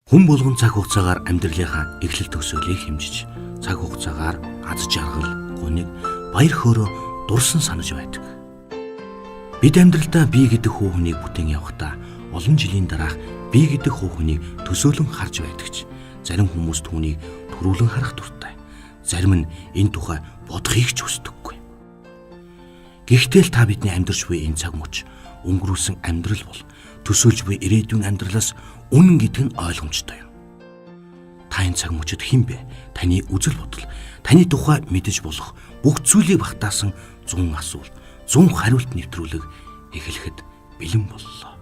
Хүн болгон цаг хугацаагаар амьдралынхаа эхлэл төгсгөлийг хэмжиж, цаг хугацаагаар аз жаргал, гуниг, баяр хөөрөө дурсан санаж байдаг. Бид амьдралдаа бие гэдэг хүү хүнийг бүтээн явахдаа олон жилийн дараах бие гэдэг хүү хүнийг төсөөлөн харж байдагч. Зарим хүмүүс түүнийг төрүүлэн харах дуртай. Зарим нь энэ тухай бодохыг ч хүсдэггүй. Гэхдээ л та бидний амьдарч буй энэ цаг мөч өнгөрүүлсэн амьдрал бол төсөөлж буй ирээдүйн амьдралаас үнэн гэдэг нь ойлгомжтой юм. Та энэ цаг мөчид хэн бэ? Таны үзэл бодол, таны тухай мэдэж болох бүх зүйлийг багтаасан 100 асуулт, 100 хариулт нэвтрүүлэг эхлэхэд бэлэн боллоо.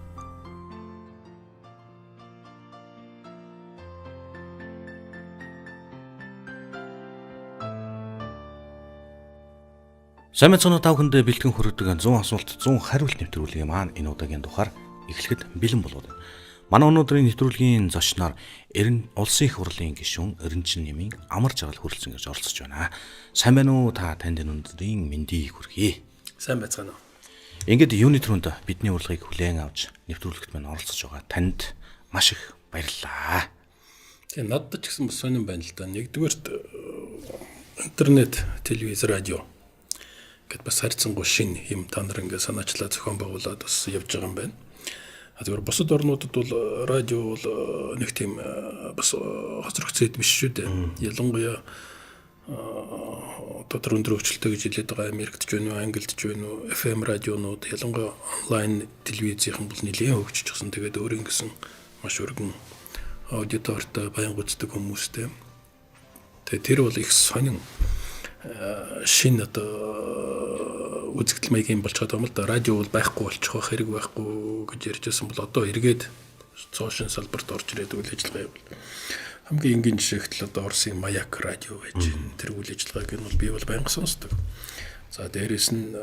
Сайн мэцэнэ тав хүндээ бэлтгэн хүргэдэг 100 асуулт, 100 хариулт нэвтрүүлгийн маань энэ удаагийн тухаар эхлэхэд бэлэн болоод байна. Манай өнөөдрийн нэвтрүүлгийн зочноор улсын их хурлын гишүүн Эренчин Нэмийн амар жаргал хүрэлцэн гэж оролцож байна. Сайн байна уу? Та танд өнөөдрийн мэндийг хүргэе. Сайн байцгаана уу? Ингээд юуны төрөнд бидний урилгыг хүлээн авч нэвтрүүлэгт маань оролцож байгаа танд маш их баярлалаа. Тэгээ надад ч гэсэн бас сонирн байна л да. Нэгдүгээрт интернет, телевиз, радио гэт бас харьцангуй шин юм та нар ингээд санаачлаа зохион байгуулад бас явж байгаа юм байна. Тэгэхээр бусад орнуудад бол радио бол нэг тийм бас хоцрогцээд биш шүү дээ. Ялангуяа дотор өндөр хөгжилтэй гэж хэлээд байгаа Америкт ч байна уу, Англид ч байна уу, FM радионууд ялангуяа онлайн телевизийнхэн бол нэлээд хөгжиж гисэн. Тэгээд өөрийн гэсэн маш өргөн аудитортой баян гүйцэтгэх хүмүүстэй. Тэгээд тэр бол их сонин шин үзэгдэл маягийн болж байгаа юм л да. Радио бол байхгүй болчих واخ, хэрэг байхгүй гэж ярьжсэн бол одоо эргээд цоошин салбарт орж ирээд үйл ажиллагаа явуул. Хамгийн энгийн жишээхтэл одоо Оросын Маяк радио гэж тэр үйл ажиллагааг нь бол би бол байнга сонсдог. За дээрээс нь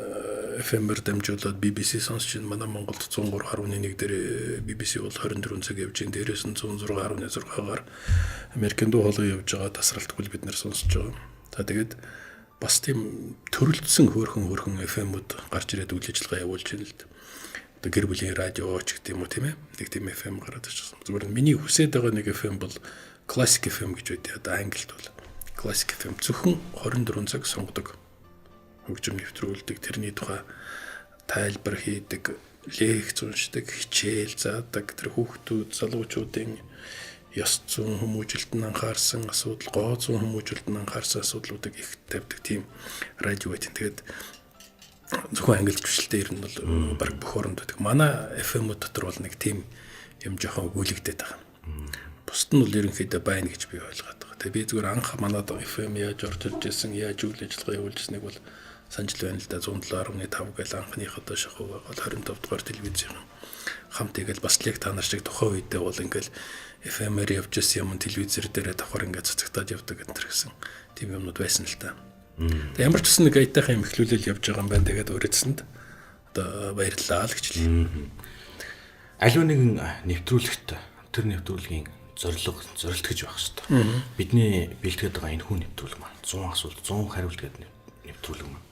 FM-ээр дамжуулаад BBC сонсч байна. Манай Монголд 103.1 дээр BBC бол 24 цаг явж байна. Дээрээс нь 106.6-аар Америкийн дуу хоолой явж байгаа тасралтгүй бид нэр сонсож байгаа. За тэгээд бас тийм төрөлдсөн хөөрхөн FM-ууд гарч ирээд үйл ажиллагаа явуулж байна л да. Одоо гэр бүлийн радио ч гэдэг юм уу тийм ээ. Нэг тийм FM гараад ирсэн. Зүгээр миний хүсэж байгаа нэг FM бол Classic FM гэж байдаг. Одоо англид бол Classic FM зөвхөн 24 цаг сонгодог. Хөгжим нэвтрүүлдэг, тэрний тухай тайлбар хийдэг, лекц уншдаг, хичээл заадаг, тэр хүүхдүүд, залуучуудын ёс зүйн хүмүүжилтэнд анхаарсан асуудал, гоо зүйн хүмүүжилтэнд анхаарсан асуудлуудыг их тавьдаг тийм радио байт. Тэгээд зөвхөн англид хвшилтэй ер нь бол баг бүх оронд байдаг. Манай FM-ууд дотор бол нэг тийм юм жоохон өгүүлэгдээд байгаа. Бусд нь бол ерөнхийдөө байна гэж би ойлгоод байгаа. Тэгээд би зүгээр анх манад FM яаж орж ирж байсан, яаж үйл ажиллагаа явуулж ирснийг бол санаж байна л да. 107.5 гэл анхных одоо шахуу бол 25 дугаар телевизийн хамт тэгэл бас лег та нар шиг тухайн үедээ бол ингээл FM-ээр явж ирсэн юм телевизээр дээрээ давхар ингээд цацагтаад явдаг гэсэн тийм юмнууд байсан л та. Тэгээ ямар ч гэсэн нэг аятайхан юм ихлүүлэл явж байгаа юм байна. Тэгээд өөрөөсөнд одоо баярлалаа л гэж хэлье. Аливаа нэгэн нэвтрүүлэгт тэр нэвтрүүлгийн зорилт гэж байх хэрэгтэй. Бидний бэлтгээд байгаа энэ хүн нэвтрүүлэг маань 100 асуулт, 100 хариулт гэдэг нэвтрүүлэг маань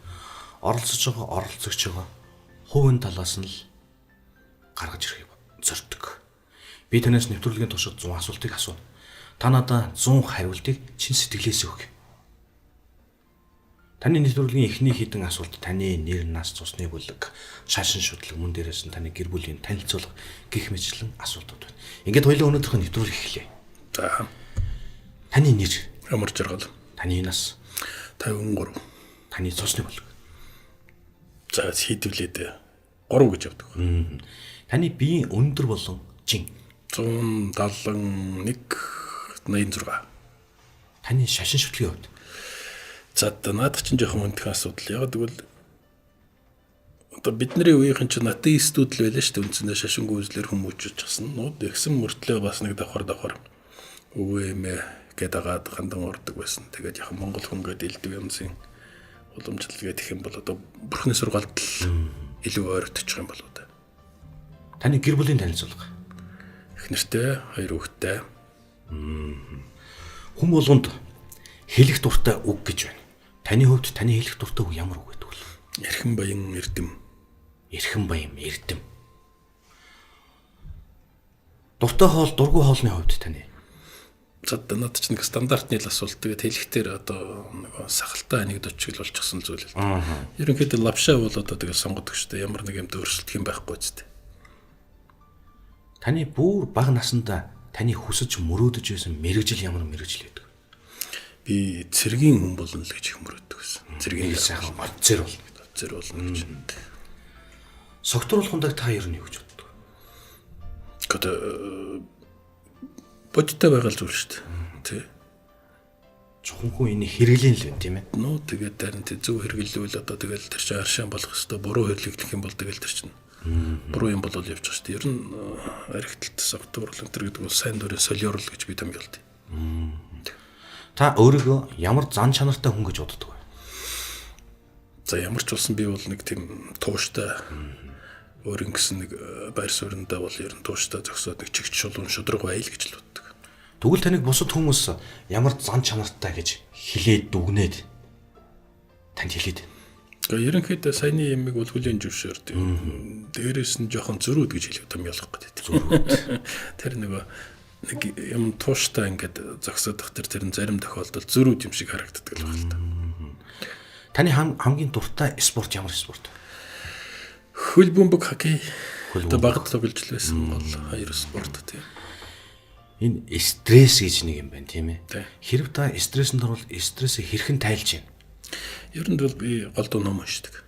оролцож байгаа оролцогч байгаа хувийн талаас нь л гаргаж ирэх зорддог. Би танаас нэвтрүүлгийн туршид 100 асуултыг асуув. Та надад 100 хариултыг чин сэтгэлээс өг. Таны нэвтрүүлгийн эхний хэдэн асуулт таны нэр, нас, цусны бүлэг, шашин шудлаг, мөн дээрээс нь таны гэр бүлийн танилцуулга гэх мэтлэн асуултууд байна. Ингээд хоёулаа өнөөдрийнхөө нэвтрүүлэг эхлэе. За. Таны нэр, амар жаргал. таны нас, 53. таны цусны бүлэг. За хийдвлээд 3 гэж явдаг. Таны биеийн өндөр болон жин 171 86. Таны шашин шүтлгийн хувьд. За надад чинь жоохон өндөг асуудал. Яг тэгвэл одоо бидний үеийнхэн чинь атеистүүд л байлаа шүү дээ. Үндсэндээ шашингүй үзлэр хүмүүжиж часан. Нууд ихсэн мөртлөө бас нэг давхар өвөө эмээ гэдэг хандан ордог байсан. Тэгээд яг Монгол хүн гэдэг элдв юмсын уламжлалгээд их юм бол одоо бурхны сургаалт илүү ойртчих юм болоо да. Таны гэр бүлийн танилцуулга. Их нэртэй 2 хүүхэдтэй. Хүн болгонд хэлэх дуртай үг гэж байна. Таны хувьд таны хэлэх дуртай үг ямар үг гэдэг вэ? Эрхэн баян эрдэм. Эрхэн баян эрдэм. Дуртай хоол, дургүй хоолны хувьд таны надад ч нэг стандартны л асуулт. Тэгээд хэлэхдээ одоо нэг сахалтай анекдот шиг л болчихсон зүйл л. Ерөнхийдөө лавшаа бол одоо тэгээд сонгодог шүү дээ. Ямар нэг юмд өөрчлөлт юм байхгүй үстэй. Таны бүр бага насандаа таны хүсэж мөрөөдөж байсан мэрэгжил ямар мэрэгжил байдаг? Би цэргийн хүн болно л гэж их мөрөөдөг байсан. Цэргийн сайхан офицер болно. Офицер болно гэж. Согтруулахундаг та ер нь юу гэж боддог? Гэхдээ бодтой байгаа л зүйл шүү дээ. Тий. Чухамгүй энийг хэрэглэн л байна тийм ээ. Нөө тэгээд харин зөв хэрэглэвэл одоо тэгэл тэр чинь аршаан болох хэвээр буруу хэрэглэх юм бол тэгэл тэр чинь буруу юм болол явж байгаа шүү дээ. Ер нь архитект согтуурлын тэр гэдэг бол сайн дурын солиорл гэж би томьёолт. Та өөрийгөө ямар зан чанартай хүн гэж боддог вэ? За ямар ч болсон би бол нэг тийм тууштай өөр ингэсэн нэг байр сууриндаа бол ер нь тууштай зогсоод нэг чигч шулуун шудраг байл гэж л боддог. Тэгвэл таныг бусад хүмүүс ямар зан чанартай гэж хэлээд дүгнээд танд хэлээд байна. Гэхдээ ерөнхийдөө саяны ямиг бол хүлийн зөвшөөр тийм. Дээрээс нь жоохон зөрүүд гэж хэлэх томьёолох гэдэг. Зөрүүд. Тэр нэг юм тууштай ингээд зогсоодох тэр нь зарим тохиолдолд зөрүүд юм шиг харагддаг л байна л та. Таны хамгийн дуртай спорт ямар спорт вэ? Хөл бөмбөг хоккей. Одоо багт тоглож л байсан бол хоёр спорт тийм. Энэ стресс гэж нэг юм байна тийм ээ. Тийм. Хэрв та стрессэнд орвол стрессээ хэрхэн тайлж байна? Ер нь бол би голдуу ном уншдаг.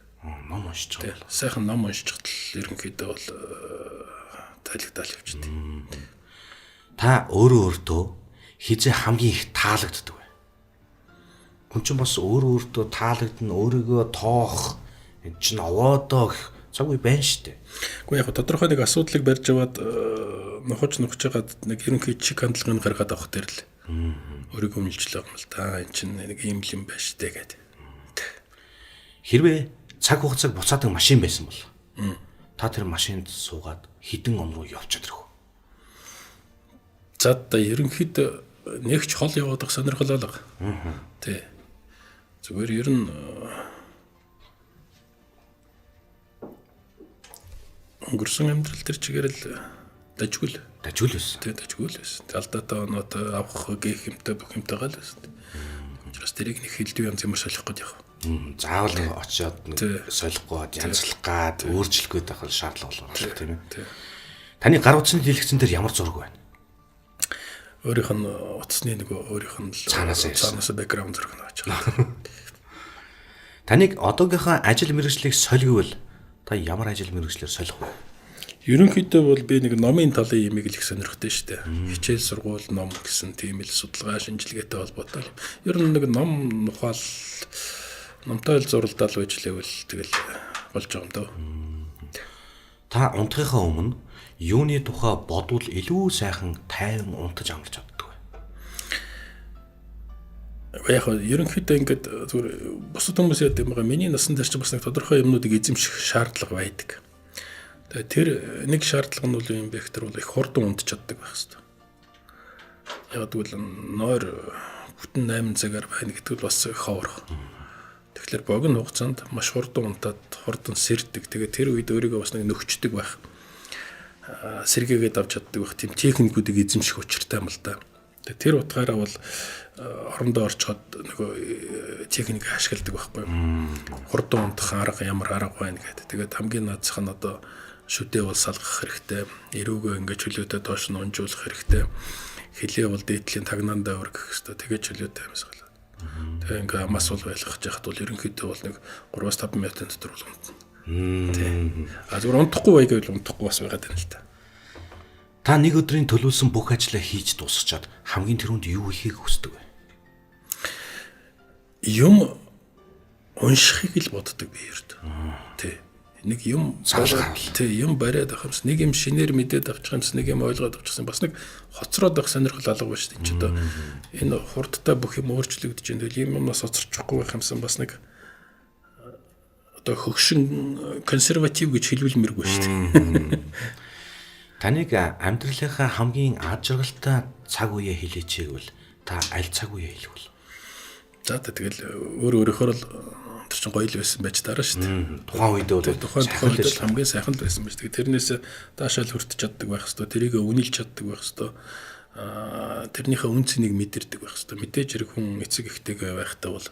Ном уншиж байгаа. Сайхан ном уншчихвал ерөнхийдөө бол тайлгдаал явчихдаг. Та өөртөө хизээ хамгийн их таалагддаг вэ? Хүн чинь бас өөртөө таалагдана, өөрийгөө тоох энэ чинь овоодоо цаггүй байна шүү дээ. Гэхдээ яг тодорхой нэг асуудлыг барьж аваад нухаж жагаад нэг ерөнхий чиг хандлагыг гаргаад авах дээр л өөрийгөө үнэлж байгаа юм л та. Энд чинь нэг ийм л юм байна шүү дээ гэдэг. Хэрвээ цаг хугацааг буцаадаг машин байсан бол та тэр машинд суугаад хідэн он руу явчихад ирэх үү? За та ерөнхийдөө нэгч хол яваадах сонирхол алга. Тий. Зүгээр ер нь өнгөрсөн амьдрал төр чигээр л дажгүй л байсан. Тий, дажгүй л байсан. Алдаатай оноод авах гэх юмтай бүх юмтай гал байсан. Учраас тэрийг нэг хилдэг янз ямар солих гээд явах. Заавал нэг очиод нэг солихгүй янзлах гад өөрчлөх гээд байх шаардлага болов тийм ээ. Таны гар утасны дэлгэцэн дээр ямар зураг байна? Өөрийнх нь утасны нөгөө өөрийнх нь цаанаас бэкграунд зураг наваач. Таныг одоогийнхаа ажил мэргэжлийг сольгивол та ямар ажил мэргэжлээр солих вэ? Ерөнхийдөө бол би нэг номын талын имийг л их сонирхдаг шүү дээ. Хичээл сургууль ном гэсэн тийм л судалгаа шинжилгээтэй холбоотой. Ер нь нэг ном ухаал номтой л зуралдаал байж лээвэл тэгэл болж байгаа юм дөө. Та унтахынхаа өмнө юуны тухай бодвол илүү сайхан тайван унтаж амарч чаддаг вэ? Яг ерөнхийдөө ингээд зүгээр бусад хүмүүс яд юм байгаа. Миний насан дээр ч бас нэг тодорхой юмнуудыг эзэмших шаардлага байдаг. Тэгээ тэр нэг шаардлага нь бол юм бэ гэхээр бол их хурдан унтж чаддаг байх хэрэгтэй. Яг тэгвэл нойр бүтэн 8 цагаар байна гэдэг нь бас ховрох. Тэгэхээр богино хугацаанд маш хурдан унтаад хурдан сэрдэг. Тэгээ тэр үед өөрийгөө бас нэг нөхчдөг байх. Сэргээгээд авч чаддаг байх тийм техникүүдийг эзэмших учиртай юм л да. Тэгээ тэр утгаараа бол орондоо орчоод нөгөө техник ашигладаг байхгүй юу. Хурдан унтах арга ямар арга байна гэдэг. Тэгээд хамгийн наадсах нь одоо шүдээ бол салгах хэрэгтэй. Эрүүгөө ингээд чөлөөтэй доош нь унжуулах хэрэгтэй. Хилээ бол дээдлийн тагнаандаа өргөх хэрэгтэй. Тэгээд чөлөөтэй амьсгал. Тэгээ ингээ амаас бол байлгах жахад бол ерөнхийдөө бол нэг 3-5 минутын дотор бол унтна. Тийм. Зүгээр унтахгүй бай гэвэл унтахгүй бас байгаад байна л та. Та нэг өдрийн төлөвлөсөн бүх ажлаа хийж дуусчаад хамгийн түрүүнд юу хийхийг хүсдэг вэ? Юм уншихыг л боддог би ерд. Тий. Нэг юм юм бариад авах юмс, нэг юм шинээр мэдээд авчих юмс, нэг юм ойлгоод авчихсан. Бас нэг хоцроод авах сонирхол алга ба шүү дээ. Энд ч одоо энэ хурдтай бүх юм өөрчлөгдөж байна. Тэгэл юм юмнаас хоцорчихгүй байх юмсан бас нэг одоо хөгшин консерватив гэж хэлүүлмэргүй шүү дээ. Таныг амьдралынхаа хамгийн аж аргалтай цаг үеэ хэлээч гэвэл та аль цаг үеэ хэлэх вэ? За тэгэл өөрөөхөр л тэр чинь гоё л байсан байж дараа шүү дээ. Тухайн үедээ бол тухайн үед хамгийн сайхан л байсан байж. Тэрнээс даашаал хүртэж чаддаг байх хэвээр, тэрийг үнэлж чаддаг байх хэвээр. тэрнийхээ үн цэнийг мэдэрдэг байх хэрэгтэй. Мэдээж хэрэг хүн эцэг эхтэйгээ байхдаа бол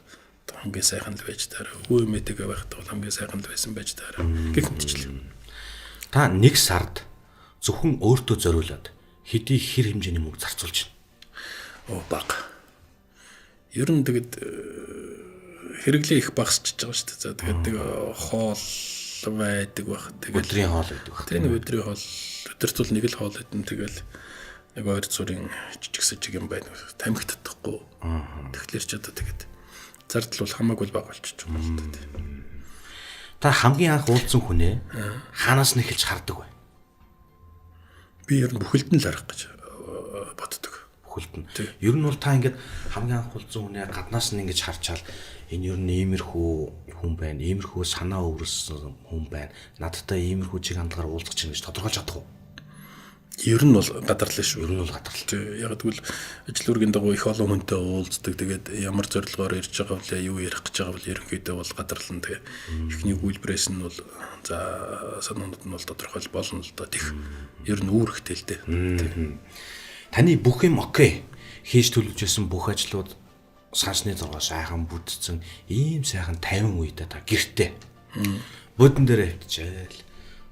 хамгийн сайхан л байж таараа. Өвөө эмээтэйгээ байхдаа бол хамгийн сайхан л байсан байж таараа. Гэх мэтчлээ. Та нэг сард зөвхөн өөртөө зориулаад хэдий хэр хэмжээний мөнгө зарцуулж байна? Бага. Ер нь тэгэд хэрэглээ их багасчихж байгаа шүү дээ. За тэгээд нэг хоол байдаг бах. Тэгээд өдрийн хоол байдаг бах. Тэгээд нэг өдрийн хоол өдөрт бол нэг л хоол идэн тэгэл нэг 2 зүрийн жижиг сэжиг юм байна. Тамхи татахгүй. Тэгэхээр ч одоо тэгээд зардал бол хамаагүй бага болчихж байгаа юм л да. Та хамгийн анх уулзсан хүнээ хаанаас нь эхэлж хардаг вэ? Би ер нь бүхэлд нь л харах гэж боддог. Бүхэлд нь. Ер нь бол та ингээд хамгийн анх уулзсан хүнээ гаднаас нь ингэж харчаал энэ ер нь иймэрхүү хүн байна, иймэрхүү санаа өвөрсөн хүн байна. Надтай иймэрхүү чиг хандлагаар уулзах чинь гэж тодорхойлж чадах уу? Ер нь бол гадарлаа шүү. Ер нь бол гадарлаа. Яг тэгвэл ажил үргийн дагуу их олон хүнтэй уулздаг. Тэгээд ямар зорилгоор ирж байгаа вэ, юу ярих гэж байгаа вэ ерөнхийдөө бол гадарлан. Тэгээ эхний үйлбэрээс нь бол за санаанууд нь бол тодорхойл болно л доо. Тих ер нь үүрэгтэй л дээ. Таны бүх юм окей. Хийж төлөвлөжсэн бүх ажлууд сансны зургаа сайхан бүтцэн ийм сайхан 50 үедээ та гэртээ. Буудан дээр хөвтжээл.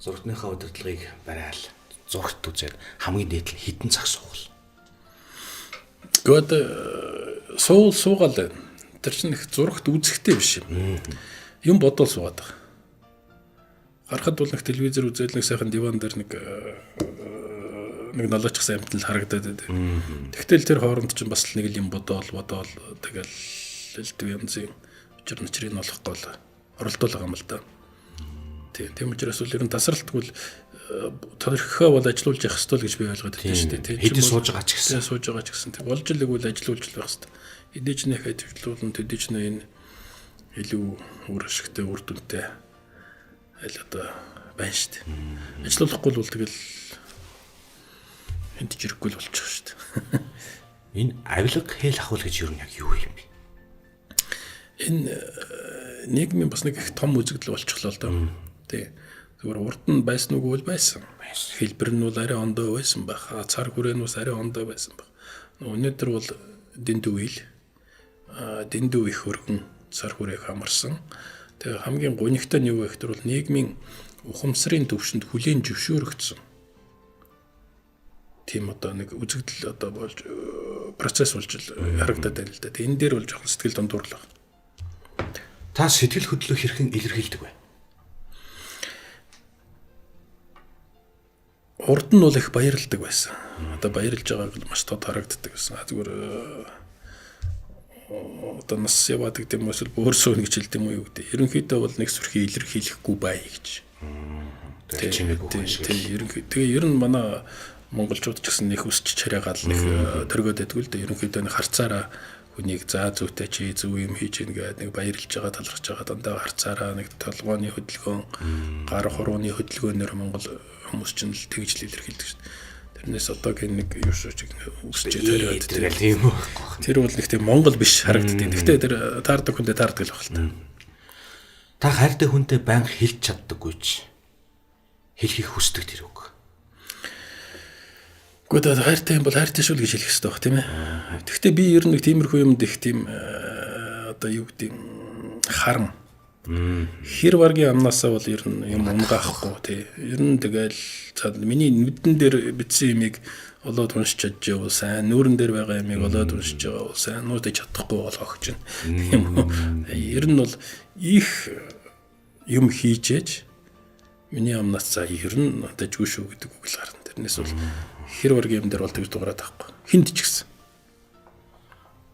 Зургатныхаа удирдлагыг барайл. Зургт үзээд хамгийн дээд нь хідэн цаг суувал. Гэхдээ суугаал. Тэр чинь их зургт үзэхтэй биш юм. Юм бодоол суугаад байгаа. Гарахад бол нэг телевизээр үзэл нэг сайхан диван дээр нэг налаачихсан амтнал харагдаад байдаг. Тэгтэл тэр хооронд чинь бас нэг л юм бодоол тэгэл элдв янзын учир начрыг олохгүй л оролдуулах юм л да. Тийм учраас бол ер нь тасралтгүй л тодорхой бол ажиллуулж явах ёстой л гэж би ойлгоод байна шүү дээ. Хэдий сууж байгаа ч гэсэн. Сууж байгаа ч гэсэн. Тэг болж илэг бол ажиллуулж байх ёстой. Хэдий ч нэх ажиллуулна төдий ч энэ илүү үр ашигтай үр дүнтэй аль одоо байна шүү дээ. Ажиллуулахгүй бол тэгэл энд жирэхгүй л болчих шүү дээ. Энэ авилга хэл ахвал гэж юу яг юу юм бэ? Энэ нийгмийн бас нэг их том үзэгдэл болчихлоо л доо. Тэг. Зүгээр урд нь байсан үгүй байсан. Хэлбэр нь бол арай ондоо байсан байх. Цар хүрээ нь бас арай ондоо байсан байх. Өнөөдөр бол дэндүү ил дэндүү их өргөн цар хүрээг хамарсан. Тэгээ хамгийн гонигтай нь юу вэ гэхээр бол нийгмийн ухамсарын төвшөнд хүлээн зөвшөөрөгдсөн. Тийм одоо нэг үзэгдэл одоо болж процесс болж харагдаад байна л да. Энэ дээр бол жоохон сэтгэл дундуурлаа. Та сэтгэл хөдлөлөө хэрхэн илэрхийлдэг вэ? Урд нь бол их баярлдаг байсан. Одоо баярлж байгааг л маш тод харагддаг байсан. Зүгээр одоо нас яваадаг юм эсвэл бөөрсөө гэж хэлдэг юм уу гэдэг. Ерөнхийдөө бол нэг сүрхий илэрхийлэхгүй бай гэж. Тэгээ ер нь манай монголчууд ч гэсэн нэг өсч чараагаал нэг төргөөд байдгүй л да. Ерөнхийдөө нэг харцаараа хүнийг заа зүйтэй чи зөв юм хийж ийн гэдэг нэг баярлж байгаа талархж байгаа дандаа харцаараа нэг толгойн хөдөлгөөн гар хурууны хөдөлгөөнөөр монгол хүмүүс ч л тэгж л илэрхийлдэг шүү дээ. Тэрнээс одоогийн нэг юу шүү чиг өсч тариад тийм үү. Тэр бол нэг тийм монгол биш харагддаг. Гэхдээ тэр таардаг хүндээ таардаг л баг л та. Та хайртай хүнтэй байнга хэлж чаддаггүй ч хэлхийг хүсдэг тэр үг. Гэхдээ хайртай юм бол хайртай шүү л гэж хэлэх хэрэгтэй баг тийм ээ. Гэхдээ би ер нь нэг тиймэрхүү юмд их тийм одоо юу гэдэг харам хэр варгийн амнасаа бол ер нь юм унгаахгүй тий. Ер нь тэгэл миний нүдэн дээр бичсэн юмыг олоод уншиж чадж явал сайн, нүүрэн дээр байгаа юмыг олоод уншиж байгаа бол сайн, нуудаж чадахгүй болгох гэж юм. Ер нь бол их юм хийжээж миний амнаас за ер нь дажгүй шүү гэдэг үг л гарна. Тэрнээс бол хэр варгийн юм дээр бол тэгж дуурайд байхгүй. Хинд ч гэсэн.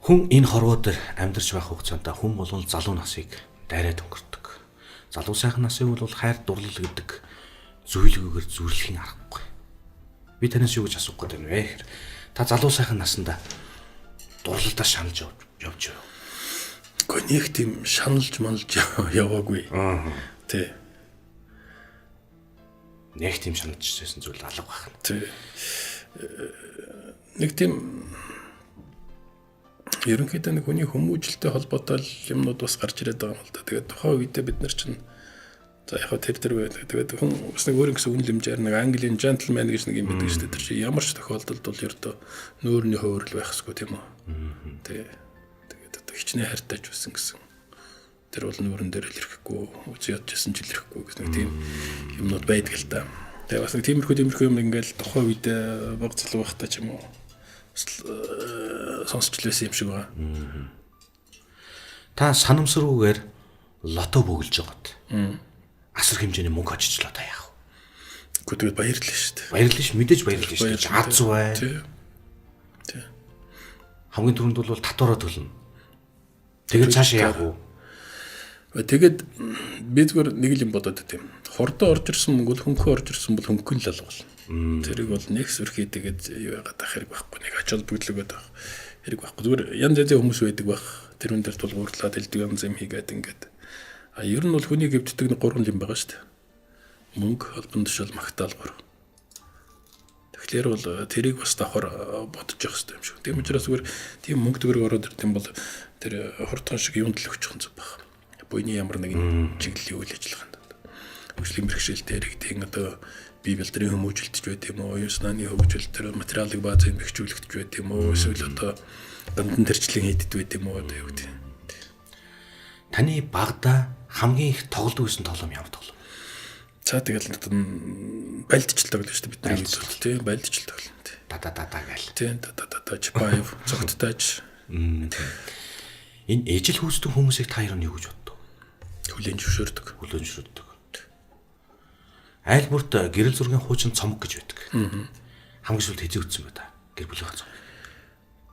Хүн энэ хорвоо дээр амьдарч байх хугацаанд хүн болон залуу насыг дайраад өнгөрдөг. Залуу сайхан насын үйл бол хайр дурлал гэдэг зүйлгүйгээр зүрлэхийн аргагүй. Би танаас юу гэж асуух гээд байна вэ гэхээр та залуу сайхан насанда дурлалдаа шаналж явж юу? Гэхдээ нэг тийм шаналж маналж яваагүй. Тий. Нэг тийм шаналж байсан зүйл алга байна. Тий. Нэг тийм ерөнхийдөө нэг хүний хүмүүжлэлтэй холбоотой юмнууд бас гарч ирээд байгаа юм л да. Тэгээд тухайн үедээ бид нар чинь За яг тэр тэгээд хүн бас нэг өөр гэсэн үнэлэмжээр нэг Английн gentleman гэж нэг юм байдаг шүү дээ. Тэр чинь ямар ч тохиолдолд бол ердөө нөөрний хувирал байх ёсгүй тийм үү. Тэгээд одоо хичнээн хайртайж байсан гэсэн. Тэр бол нүүрэн дээр илэрхэхгүй, үзий ядчихсан ч илэрхэхгүй гэсэн нэг тийм юмнууд байдаг л та. Тэгээд бас нэг тиймэрхүү юм ингээл тухайн үед баг залуу байхдаа ч юм уу сонсч лээсэн юм шиг байгаа. Та санамсруугаар лото бөглөж байгаад. Асар хэмжээний мөнгө очичлаа та яах вэ? Гэхдээ баярлалаа шүү дээ. Баярлалаа ш, мэдээж баярлалаа шүү дээ. Аз бай. Тий. Хамгийн түрүүнд бол татвараа төлнө. Тэгээд цаашаа яах вэ? Тэгээд би зүгээр нэг л юм бодоод байт юм. Хордоо орж ирсэн мөнгө бол хөнгөө орж ирсэн бол хөнгөн л алгавал. Тэрийг бол нэг сөрхий тэгээд юу яагаад ах хэрэг байхгүй. Нэг ачаал бүглөгөөд байх хэрэг байхгүй. Зүгээр янз янзын хүмүүс байдаг байх. Тэрүүн дээр тулгуурлаад элдэг янз юм хийгээд ингээд. Ер нь бол хүний гівддэг нэг 3 юм байгаа шүү дээ. Мөнгө, холбон тушаал, магтаалбар. Тэгэхээр бол тэрийг бас давхар бодож явах хэрэгтэй юм шиг. Тийм учраас зүгээр тийм мөнгө төгрөг ороод ирэх юм бол тэр хурдхан шиг юунд л өгчих зүг баг. Буйны ямар нэгэн чиглэлийн үйл ажиллагаанд. Хөгжлийн бэрхшээлтэй иргэдийн одоо бие бэлтрийн хүмүүжүүлэлтж байт юм уу? Оюун санааны хөгжил төр материалын баазыг бэхжүүлэгдэж байт юм уу? Эсвэл одоо гандан төрчлэн хийдэд байт юм уу? Одоо юу гэдэг. Таны багада хамгийн их тоглодог гэсэн тоглоом ямар тоглоом? За тэгэл байлдчил тоглоно шүү дээ бид нар үзэл тийм байлдчил тоглоно тийм. Да гээл. Тийм да чипаев цогттойч. Энэ ижил хүүсдэг хүмүүсийг та хоёр нь юу гэж боддог? Хүлэн зөвшөөрдөг. Айл бүрт гэрэл зургийн хуучин цомог гэж байдаг. Хамгийн сүүлд хэзээ үтсэн бай та? Гэр бүлийн цомог.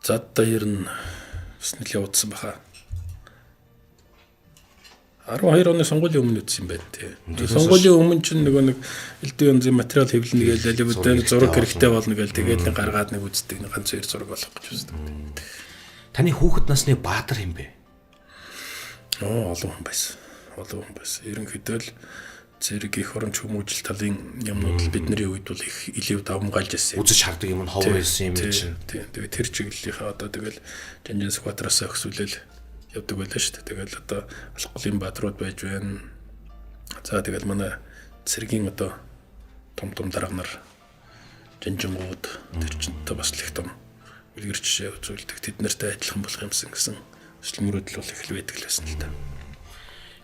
За даяар нь бас нэлээд удсан баха. 12 оны сонгуулийн өмнө үтсэн юм байна тий. Сонгуулийн өмнө ч нэг элдв янзын материал хэвлэнэ гээл аливуудаа зураг хэрэгтэй болно гээл тэгээд нэг гаргаад нэг үздэг нэг ганц хоёр зураг болох гэж байна. Таны хүүхэд насны баатар юм бэ? Олон хүн байсан. Ерөнхийдөө л зэрэг их оронч хүмүүжил талын юмнууд л бидний үед бол их илэв давмгаалж байсан. Үзэж хардаг юм нь хов байсан юм чинь. Тэгээд тэр чиглэлийнхаа одоо тэгэл Жанжин Скватраас өксүүлэл явдаг байлаа шүү дээ. Тэгэл одоо алхголын баатрууд байж байна. За тэгэл манай цэргийн одоо том дарга нар Жанжингууд тэр чинь та бас л их том үлгэр жишээ үзүүлдэг. Тэд нартай адилхан болох юмсан гэсэн өсөл мөрөдөл бол их л байдаг л байсан л та.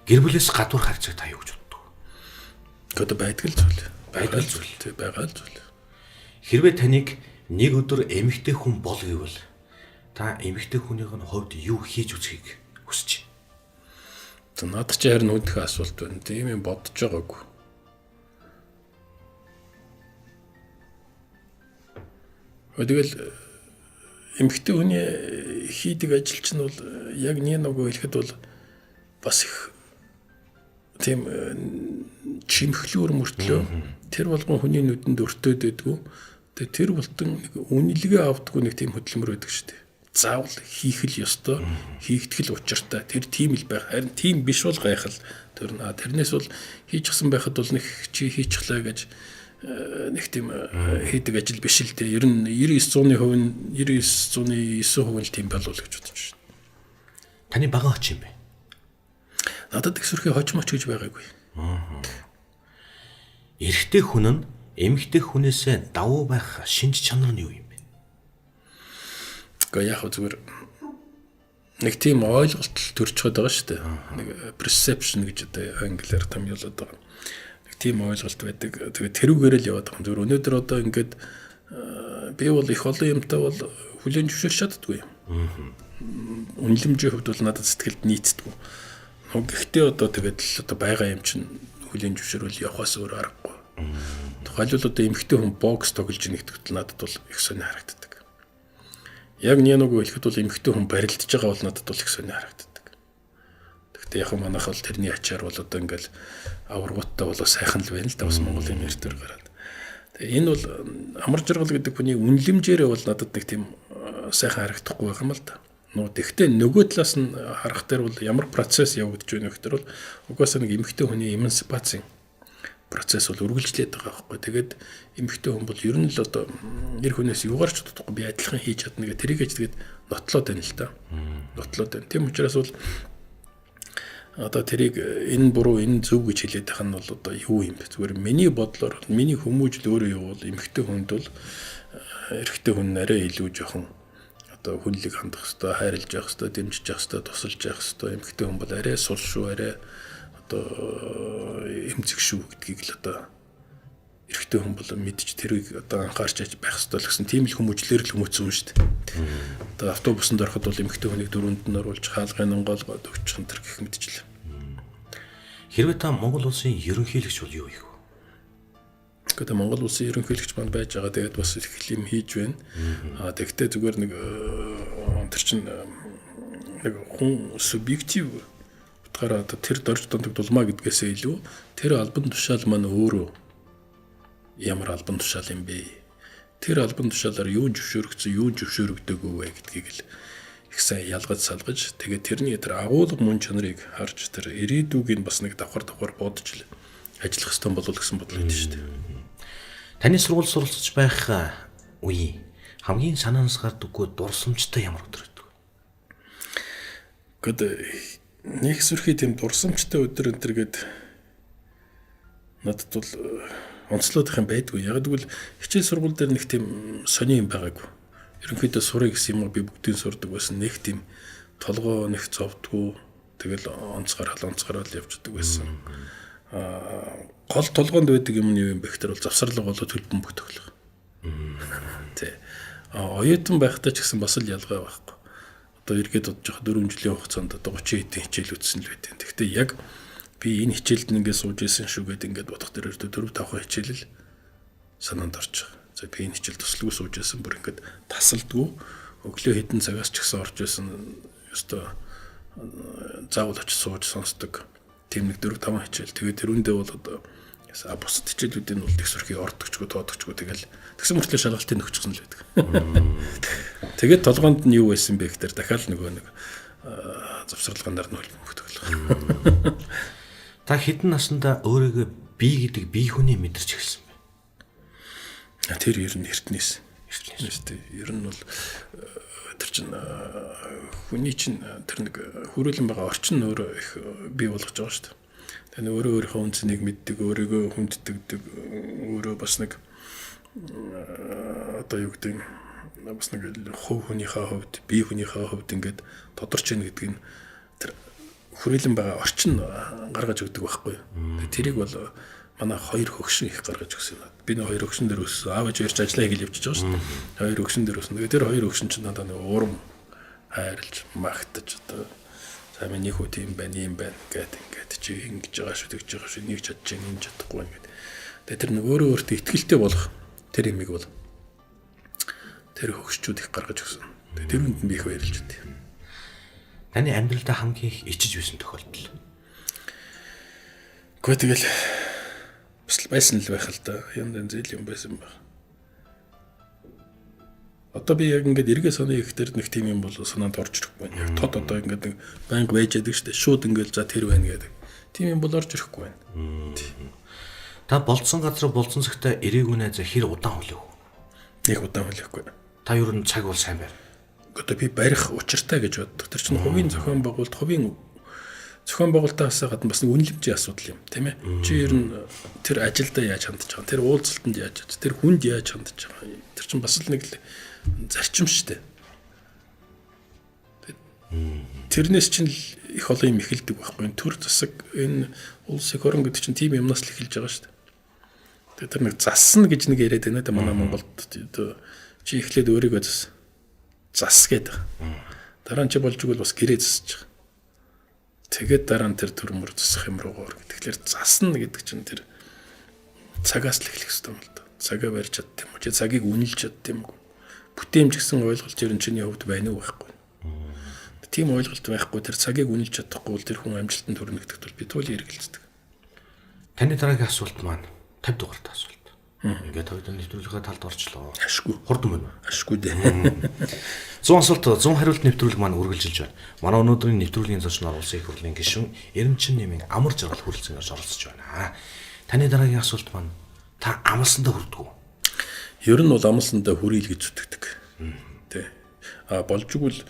Гэр бүлээс гадуур харьцаг та юу гэж боддог? Одоо байдаг л зүйл. Хэрвээ таныг нэг өдөр эмэгтэй хүн бол гэвэл та эмэгтэй хүнийх нь хувьд юу хийж үзхийг хүсэж байна? За надад ч харин үүдэх асуулт байна. Тийм юм бодож байгаагүй. Тэгэл эмэгтэй хүний хийдэг ажил чинь бол яг нэг хэлэхэд бол бас их тийм чимхлүүр мөртлөө тэр болгон хүний нүдэнд өртөөд байдгүй. Тэгээ тэр болтон нэг үнэлгээ авдаггүй нэг тийм хөдөлмөр байдаг шүү дээ. Заавал хийх л ёстой, хийгдэх л учиртай. Тэр тийм л байх. Харин тийм биш бол гайхал. Тэрнээс бол хийчихсэн байхад бол нэг чи хийчихлаа гэж нэг тийм хийдэг ажил биш л дээ. Ер нь 99% л тийм болов л гэж бодож байна. Таны баган оч юм бэ? Надад их сүрхий хожмоч гэж байгаагүй. Эрэгтэй хүн нь эмэгтэй хүнээсээ давуу байх шинж чанар нь юу юм бэ? Гэхдээ яг зүгээр нэг тийм ойлголт төрж чад байгаа шүү дээ. Нэг perception гэж одоо англиар томьёолоод байгаа. Нэг тийм ойлголт байдаг. Тэгээд тэрүүгээр л яваад байгаа. Зүгээр өнөөдөр одоо ингээд би бол их олон юмтай бол хүлэн зөвшөөрч чаддгүй. Үнэлэмжийн хувьд бол надад сэтгэлд нийцдэггүй. Гэхдээ одоо тэгээд л одоо байгаа юм чинь хүлэн зөвшөөрөл явахаас өөр аргагүй. Тухайлбал одоо эмэгтэй хүн бокс тоглож нэгтгэл надад бол их сони харагддаг. Яг нэг хэлэхэд бол эмэгтэй хүн барилдаж байгаа бол надад бол их сони харагддаг. Гэхдээ яг манайх бол тэрний ачаар бол одоо ингээл аваргуудтай бол сайхан л байна л да бас Монголын нэртэр гараад. Тэгээ энэ бол амар жаргал гэдэг хүний үнэлэмжээрээ бол надад нэг тийм сайхан харагдахгүй байх юм л да. Тэгвэл нөгөө талаас нь харах дээр бол ямар процесс явагдаж байна гэхээр бол угаасаа нэг эмэгтэй хүний эмансипацийн процесс бол үргэлжлээд байгаа байхгүй. Тэгээд эмэгтэй хүн бол ер нь л одоо нэр хүнээс юугаарч чадахгүй би адилхан хийж чадна гэх тэрийг ч тэгээд нотлоод байна л та. Нотлоод байна. Тийм учраас бол одоо тэрийг энэ буруу энэ зөв гэж хэлээд байх нь бол одоо юу юм бэ? Зүгээр миний бодлоор миний хүмүүжил өөрөө юу бол эмэгтэй хүнд бол эрэгтэй хүн арай илүү жоохон одоо хүнлэг хандах хэвээр, хайрлаж явах хэвээр, дэмжиж явах хэвээр, тусалж явах хэвээр. Эмэгтэй хүн бол арай сул шүү, арай одоо эмзэг шүү гэдгийг л одоо эрэгтэй хүн бол мэдж тэрийг одоо анхаарч байх хэвээр л гэсэн тийм л хүмүүжлэр л хүмүүцсэн юм шүү дээ. Одоо автобусанд ороход бол эмэгтэй хүнийг дөрөнд нь оруулж хаалгын онгоолгоод өгчих энэ төр гэх мэдчихлээ. Хэрвээ та Монгол улсын ерөнхийлөгч бол юу хийх вэ? Гэхдээ Монгол улсын ерөнхийлөгч манд байж байгаа. Тэгээд бас их юм хийж байна. Тэгвэл зүгээр нэг тэр чинь нэг хүн субъектив утгаараа тэр дорж дундаг дулмаа гэдгээсээ илүү тэр албан тушаал маань өөрөө ямар албан тушаал юм бэ? Тэр албан тушаалаар юу зөвшөөрөгдсөн, юу зөвшөөрөгдөөгүй вэ гэдгийг л их сайн ялгаж салгаж тэгээд тэрний тэр агуулга мөн чанарыг харж тэр ирээдүгийг бас нэг давхар бодож л ажиллах хэрэгтэй болов гэсэн бодол өгдөө шүү дээ. Таны сургууль суралцж байх үе хамгийн санаанаас гардаггүй дурсамжтай ямар өдөр байдаг вэ? Гэхдээ нэг сүрхий тийм дурсамжтай өдөр энэ гээд надад бол онцлоод их юм байдгүй. Яг гэвэл хичээл сургууль дээр нэг тийм сони юм байгаагүй. Ерөнхийдөө сурах гэсэн юм би бүгдийг сурдаг байсан. Нэг тийм толгоо нэг зовдгоо тэгэл онцгараад явждаг байсан. Гол толгоонд байдаг юм нь юу юм бэ гэхээр бол завсарлага болоод төлбөн бүх тоглох. Тэ. Оюутан байхдаа ч гэсэн бас л ялгаа байхгүй. Одоо эргээд бодож байгаа 4 жилийн хугацаанд одоо 30 хэдийн хичээл үтсэн л байдیں۔ Гэхдээ яг би энэ хичээлд ингээд сууж исэн шүү гэд ингээд бодох дээр 4-5 хичээл л санаанд орж байгаа. За би энэ хичээл туслалгүй сууж исэн бүр ингээд тасалдгүй өглөө хэдэн цагаас ч гэсэн орж исэн ёстой заавал очиж сууж сонсдог. Тийм нэг 4-5 хичээл. Тэгээд тэрүүндээ бол одоо бусад хичээлүүдийн бол их сүрхий ордогчгүй тоодогчгүй тэгэл тэгсэн мөртлөө шалгалтын өгчихсөн л байдаг. Тэгээд толгоонд нь юу байсан бэ гэхээр дахиад нөгөө нэг завсарлаганаар нь хөлбөмбөг. Та хэдэн наснда өөрийгөө би гэдэг бие хүний мэдэрч эхэлсэн бэ? Тэр ер нь эртнээс шүү дээ. Ер нь бол тэр чинь хүний чинь тэр нэг хүрээлэн байгаа орчин нь өөрөө их бий болгож байгаа шүү дээ. Тэгээ өөрийнхөө үнцнийг мэддэг, өөрийгөө хүнддэг, өөрөө бас нэг одоо юу гэдэг нь бас нэг хувийнхээ хувьд, бие хүнийхээ хувьд ингээд тодорч ийн гэдэг нь тэр хүрээлэн байгаа орчин гаргаж өгдөг байхгүй. Тэрийг бол манай хоёр хөгшин их гаргаж өгсөн юм. Би нэг хоёр хөгшин дээр өссөн. Аав ээж ярьж ажиллаа хийж явж байгаа шүү дээ. Хоёр хөгшин дээр өссөн. Тэгээ тэр хоёр хөгшин чинь надад нэг урам хайрлж, магтаж одоо за миний хүү тийм байна, юм байна гэдэг ингээд чи ингэж байгаа шүү, тэгж байгаа шүү, нэг чадж чинь энэ чадахгүй байна гэдэг. Тэгээ тэр нэг өөрөө өөртөө ихтгэлтэй болох тэр юмыг бол тэр хөгшчүүд их гаргаж өгсөн. Тэгээ тэр хүнд би их баярлж байна. Таны амьдралдаа хамгийн их ичиж байсан тохиолдол. Гэхдээ тэгэл бас байсан л байх л да. Янз зээл юм байсан баг. Одоо би яг ингээд эргээ санаа ихээр нэг тийм юм бол санаанд орж ирэхгүй байна. Яг тод одоо ингээд нэг банк байж байдаг шүү дээ. Шууд ингээд за тэр байна гэдэг. Тийм юм бол орж ирэхгүй байна. Та болцсон газар болцсон цагтаа ирээгүй нэ за хэр удаан хүлэв? Нэг удаан хүлээхгүй. Та юу н цаг бол сайн байна. Одоо би барих учиртай гэж боддог. Тэр чинь хувийн зохион байгуулалт, хувийн зохион байгуулалтаас гадна бас нэг үнэлэмжийн асуудал юм, тийм ээ. Чи ер нь тэр ажилдаа яаж хандж байгаа, тэр уулзалтанд яаж, тэр хүнд яаж хандж байгаа. Тэр чинь бас л нэг зарчим шүү дээ. Тэрнээс чинь их олон юм эхэлдэг байхгүй. Төр засаг энэ улс их орон гэдэг чинь тийм юмнаас л эхэлж байгаа шүү дээ. Тэгээ тэр нэг засна гэж нэг яриад байна да манай Монголд. Чи эхлээд өөрийгөө зас гэдэг. Дараа нь чи болж игэл бас гэрээ засаж байгаа. Тэгээд дараа нь тэр төрмөр засах юм руугаар. Тэгэхээр засна гэдэг чинь тэр цагаас л эхлэх хэрэгтэй юм л да. Цагаа барьж чаддаг юм уу? Чи цагийг үнэлж чаддаг юм уу? Бүтээмж гэсэн ойлголт ер нь чиний хувьд байна уу байхгүй. Тийм ойлголт байхгүй тэр цагийг үнэлж чадахгүй бол тэр хүн амжилтанд хүрнэ гэдэгт бол би туйлын эргэлздэг. Таны дараагийн асуулт маань 50 дугаарт асуулт. Ингээд хоёрын нэвтрүүлгийн талд орчлоо. Ашгүй. Хурдан байна. Ашгүй дээ. 100 асуулт 100 хариулт нэвтрүүлэг маань үргэлжилж байна. Манай өнөөдрийн нэвтрүүлгийн зочноор улсын их хурлын гишүүн Эренчин нэмийн амар жаргал хүрэлцээнээр оролцож байна. Таны дараагийн асуулт маань та амлсандаа хүрдэг үү? Ер нь бол амлсандаа хүрэл гэж зүтгэдэг. Тэ. Болж игэл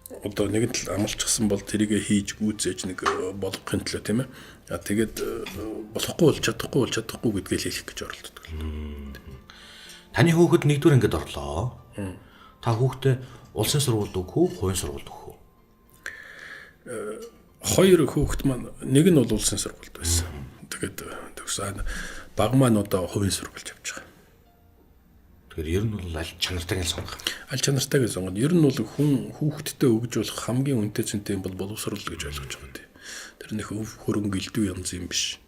одоо нэгэн тал амлчихсан бол тэрийг хийж гүйцээж нэг болгохын төлөө тийм ээ. Тэгээд болохгүй бол чадахгүй гэдгээ л хэлэх гэж оролддог. Таны хүүхэд нэгдүгээр ангид орлоо. Та хүүхдээ улсын сургуульд өгөх үү, хувийн сургуульд өгөх үү? Хоёр хүүхэд маань нэг нь бол улсын сургуульд байсан. Тэгээд төгсөн баг маань одоо хувийн сургуульд явж байгаа. Тэгэхээр ер нь бол аль чанартайг нь сонгох. Аль чанартайг нь сонгоно. Ер нь бол хүн хүүхэдтэй өгж болох хамгийн үнэтэй зүйтэй юм бол боловсрол гэж ойлгож байгаа тийм. Тэр нэг хөрөнгө элдв янз юм биш.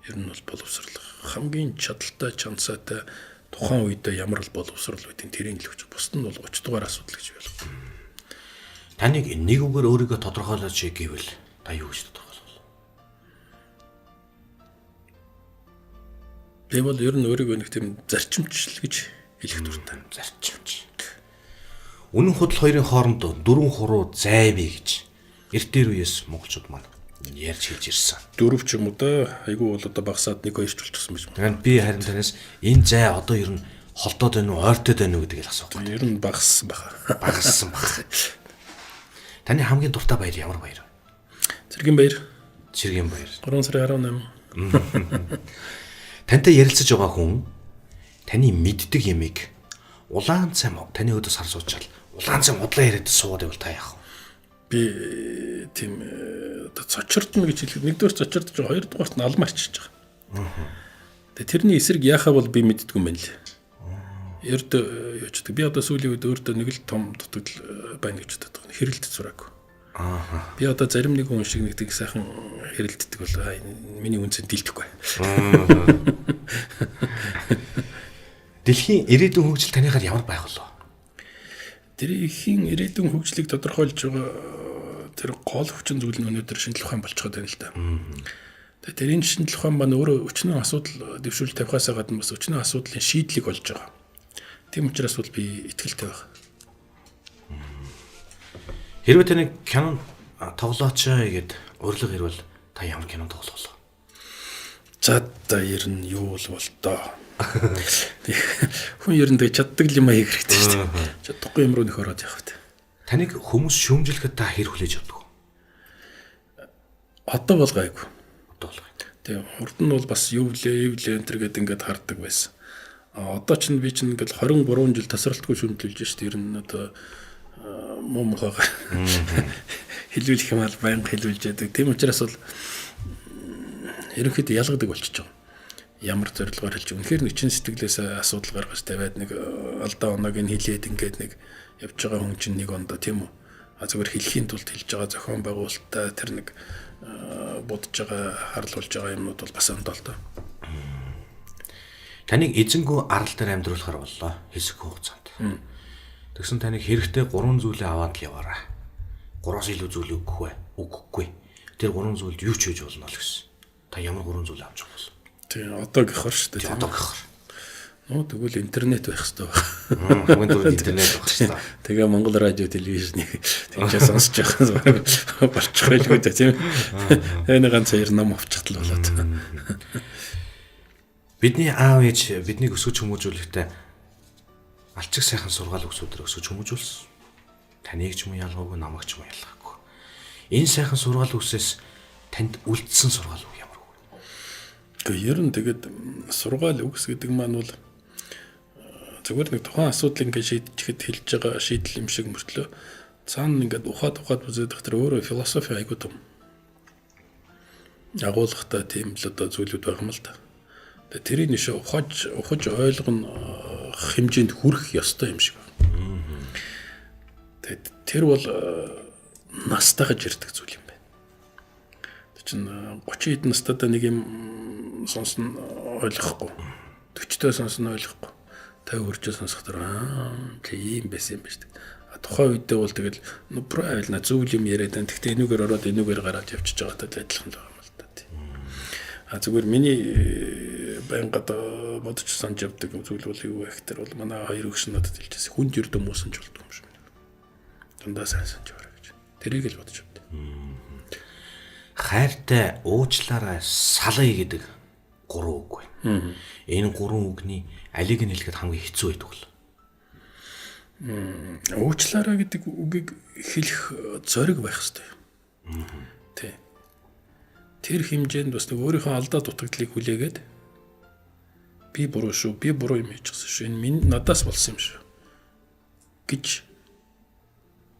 Ер нь бол боловсрол хамгийн чадaltaй, чанцаатай тухайн үедээ ямар боловсрол байдгийг тэрийг л өгч. Бусд нь бол 30 дугаар асуудал гэж ойлгоо. Таныг нэг үгээр өөрийгөө тодорхойлооч гэвэл та юу гэж тодорхойлвол? Би бол ер нь өөрийгөө нэг тийм зарчимчл гэж хэлэх дуртай. Зарчимч. Үнэн худал хоёрын хооронд дөрвөн хуруу зай бий гэж эртээр үеэс монголчууд маань ярьж хэлж ирсэн. Дөрөв ч юм уу да айгүй бол одоо багасаад 1 2 ч болчихсон байж байна. Тэгэхээр би харин танаас энэ зай одоо ер нь холдоод байна уу, ойртоод байна уу гэдгийг асуух байна. Ер нь багассан баха. Багассан баг. Таны хамгийн дуртай баяр ямар баяр вэ? Цэргийн баяр. Цэргийн баяр. 3 сарын 18. Тантай ярилцаж байгаа хүн таны мэддэг ямиг улаан цам таны өдөөс хар суучаал улаан цам удлаа яриад суугаад байвал та яах вэ? Би тийм одоо цочирдно гэж хэлэхэд нэгдүгээр цочирдож байгаа, хоёрдугаарт нь алмаа арчиж байгаа. Тэгээ тэрний эсрэг яахаа бол би мэддэггүй юм байна лээ. Эрд яачдаг. Би одоо сүүлийн үед өөртөө нэг л том дутагдал байна гэж боддог. Хэрэлдэж сураагүй. Би одоо зарим нэг хүн шиг нэг тийг сайхан хэрэлддэг бол миний үнцэн дэлдэхгүй. Дэлхийн ирээдүйн хөгжил танихаар ямар байх вэ? Дэлхийн ирээдүйн хөгжлийг тодорхойлж байгаа тэр гол хүчин зүйл нь өнөөдөр шинжлэх ухаан болчиход байна л да. Тэгээ тэрийн шинжлэх ухаан маань өөрөө өчнөө асуудал дэвшүүл тавихаас гадна бас өчнөө асуудлын шийдлийг олж байгаа. Тийм учраас бол би итгэлтэй байна. Хэрвээ таны кино тоглооч гэд урилга ирвэл та ямар кино тоглох вэ? За та ер нь юу бол доо. Хүн ер нь тэг чаддаг юм аа хийх хэрэгтэй шүү дээ. Чадахгүй юм руу нөх ороод явах хэрэгтэй. Таныг хүмүүс шүүмжлэхэд та хэр хүлээж авдаг вэ? Одоо бол гайгүй. Одоо бол гайгүй. Тэгээ урд нь бол бас юу лээ энэ төр гэд ингээд хардаг байсан. Одоо ч би чинь ингээд 23 жил тасралтгүй шүүмжлүүлж шүү дээ. Ер нь одоо муу мохоо хэлүүлэх юм бол байнга хэлүүлж яадаг. Тийм учраас бол ерөнхийдөө ялгадаг болчихж байгаа. Ямар зорилгоор хэлж үнэхээр нэг чин сэтгэлээс асуудал гаргаж тавиад нэг алдаа оноог нь хэлээд ингээд нэг явж байгаа хүн чинь нэг ондоо тийм үү. Зүгээр хэлхийн тулд хэлж байгаа зохион байгуулалтаа тэр нэг бодож байгаа харлуулж байгаа юмнууд бол бас ондоо л доо. Таныг эзэнгүү арал дээр амьдруулахар боллоо хэсэг хугацаанд. Тэгсэн таныг хэрэгтэй 3 зүйлээ аваад л яваарай. 3-аас илүү зүйл өгөхгүй. Тэр 3 зүйлд юу ч хийж болно л гэсэн. Та ямар 3 зүйл авч байгаа вэ? Тийм одоо гихэр шүү дээ. Одоо гихэр. Нөө тэгвэл интернет байх хэрэгтэй. Хамгийн түрүүнд интернет байх хэрэгтэй. Тэгээ Монгол радио телевизнийг тийчээ сонсож явах болчих байлгүй дээ тийм. Энэ ганц хоёр ном авчихтал болоод. Бидний аав ээж биднийг өсгөж хүмүүжүүлэхдээ алчиг сайхан сургаал өгсөдөр өсгөж хүмүүжүүлсэн. Таныг ч юм ялгаагүй, намайг ч юм ялгаагүй. Энэ сайхан сургаал үсээс танд үлдсэн сургаал үг ямар вэ? Гэхдээ ер нь тэгээд сургаал үгс гэдэг маань бол зүгээр нэг тухайн асуудал ингээд шийдэхэд хэлж байгаа шийдэл юм шиг мөртлөө цаана ингээд ухаад үзээд тэр өөрөө философи айгуу том. Агуулгатай тийм л одоо зүйлүүд байх юм л да. Тэгээд тэрийг нэшээ ухаж ойлгоно хэмжээнд хүрэх ёстой юм шиг байна. Тэгээд тэр бол настайгаж ирдэг зүйл юм байна. Тэг чин 30 хэд настайдаа нэг юм сонсон ойлгохгүй. 40-той сонсон ойлгохгүй. 50 хүрчээ сонсохоор тийм байсан юм байна шүү дээ. Тухайн үедээ бол тэгэл правильно зүйл юм яриад байна. Гэхдээ энүүгээр ороод энүүгээр гараад явчихж байгаатай адилхан л байгаа юм л да. Зүгээр миний байнга бодож санаж явдаг зүйл бол юу вэ гэхээр бол манай хоёр өгш надад хэлчихсэн. Хүнд ердөө муусан ч болдгоо юм шиг байна. Дундаа сайн санаж яваарай гэж. Тэрийг л бодож явдаг. Хайртай уучлаарай салъя гэдэг 3 үг байна. Энэ 3 үгний алийг нь хэлэхэд хамгийн хэцүү байдаг бол. Уучлаарай гэдэг үгийг хэлэх зориг байх хэрэгтэй. Тэ. Тэр хэмжээнд бас нэг өөрийнхөө алдаа дутагдлыг хүлээгээд би буруу шүү, би буруу юм хийчихсэн шүү, энэ минь надаас болсон юм шүү гэж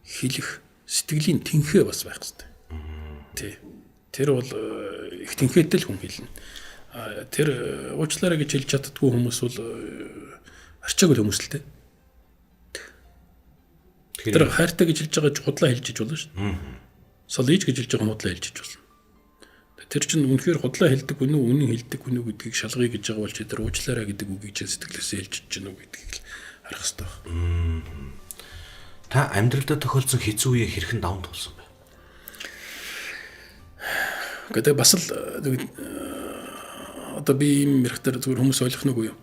хэлэх сэтгэлийн тэнхээ бас байх хэрэгтэй. Тэ. Тэр бол их тэнхээтэй л хүн хэлнэ. Тэр уучлаарай гэж хэлж чаддгүй хүмүүс бол арчаагүй хүмүүс л тэ. Тэр хайртай гэж хэлж байгаа ч худлаа хэлж иж болно шүү дээ. Солиж гэж хэлж байгаа худлаа хэлж иж болно. Тэр чинь үнэхээр худлаа хэлдэг үнэ үнэн хэлдэг үнэ гэдгийг шалгая гэж байгаа бол чи тэр уучлаарай гэдэг үгийг чинь сэтгэлээсээ хэлж иж гэнэ үү гэдгийг л харах хэрэгтэй байна. Та амьдралдаа тохиолдсон хэцүү үеийг хэрхэн даван туулсан бэ? Гэдэг бас л одоо би юм ярихтар зүгээр хүмүүс ойлгох нүггүй юу?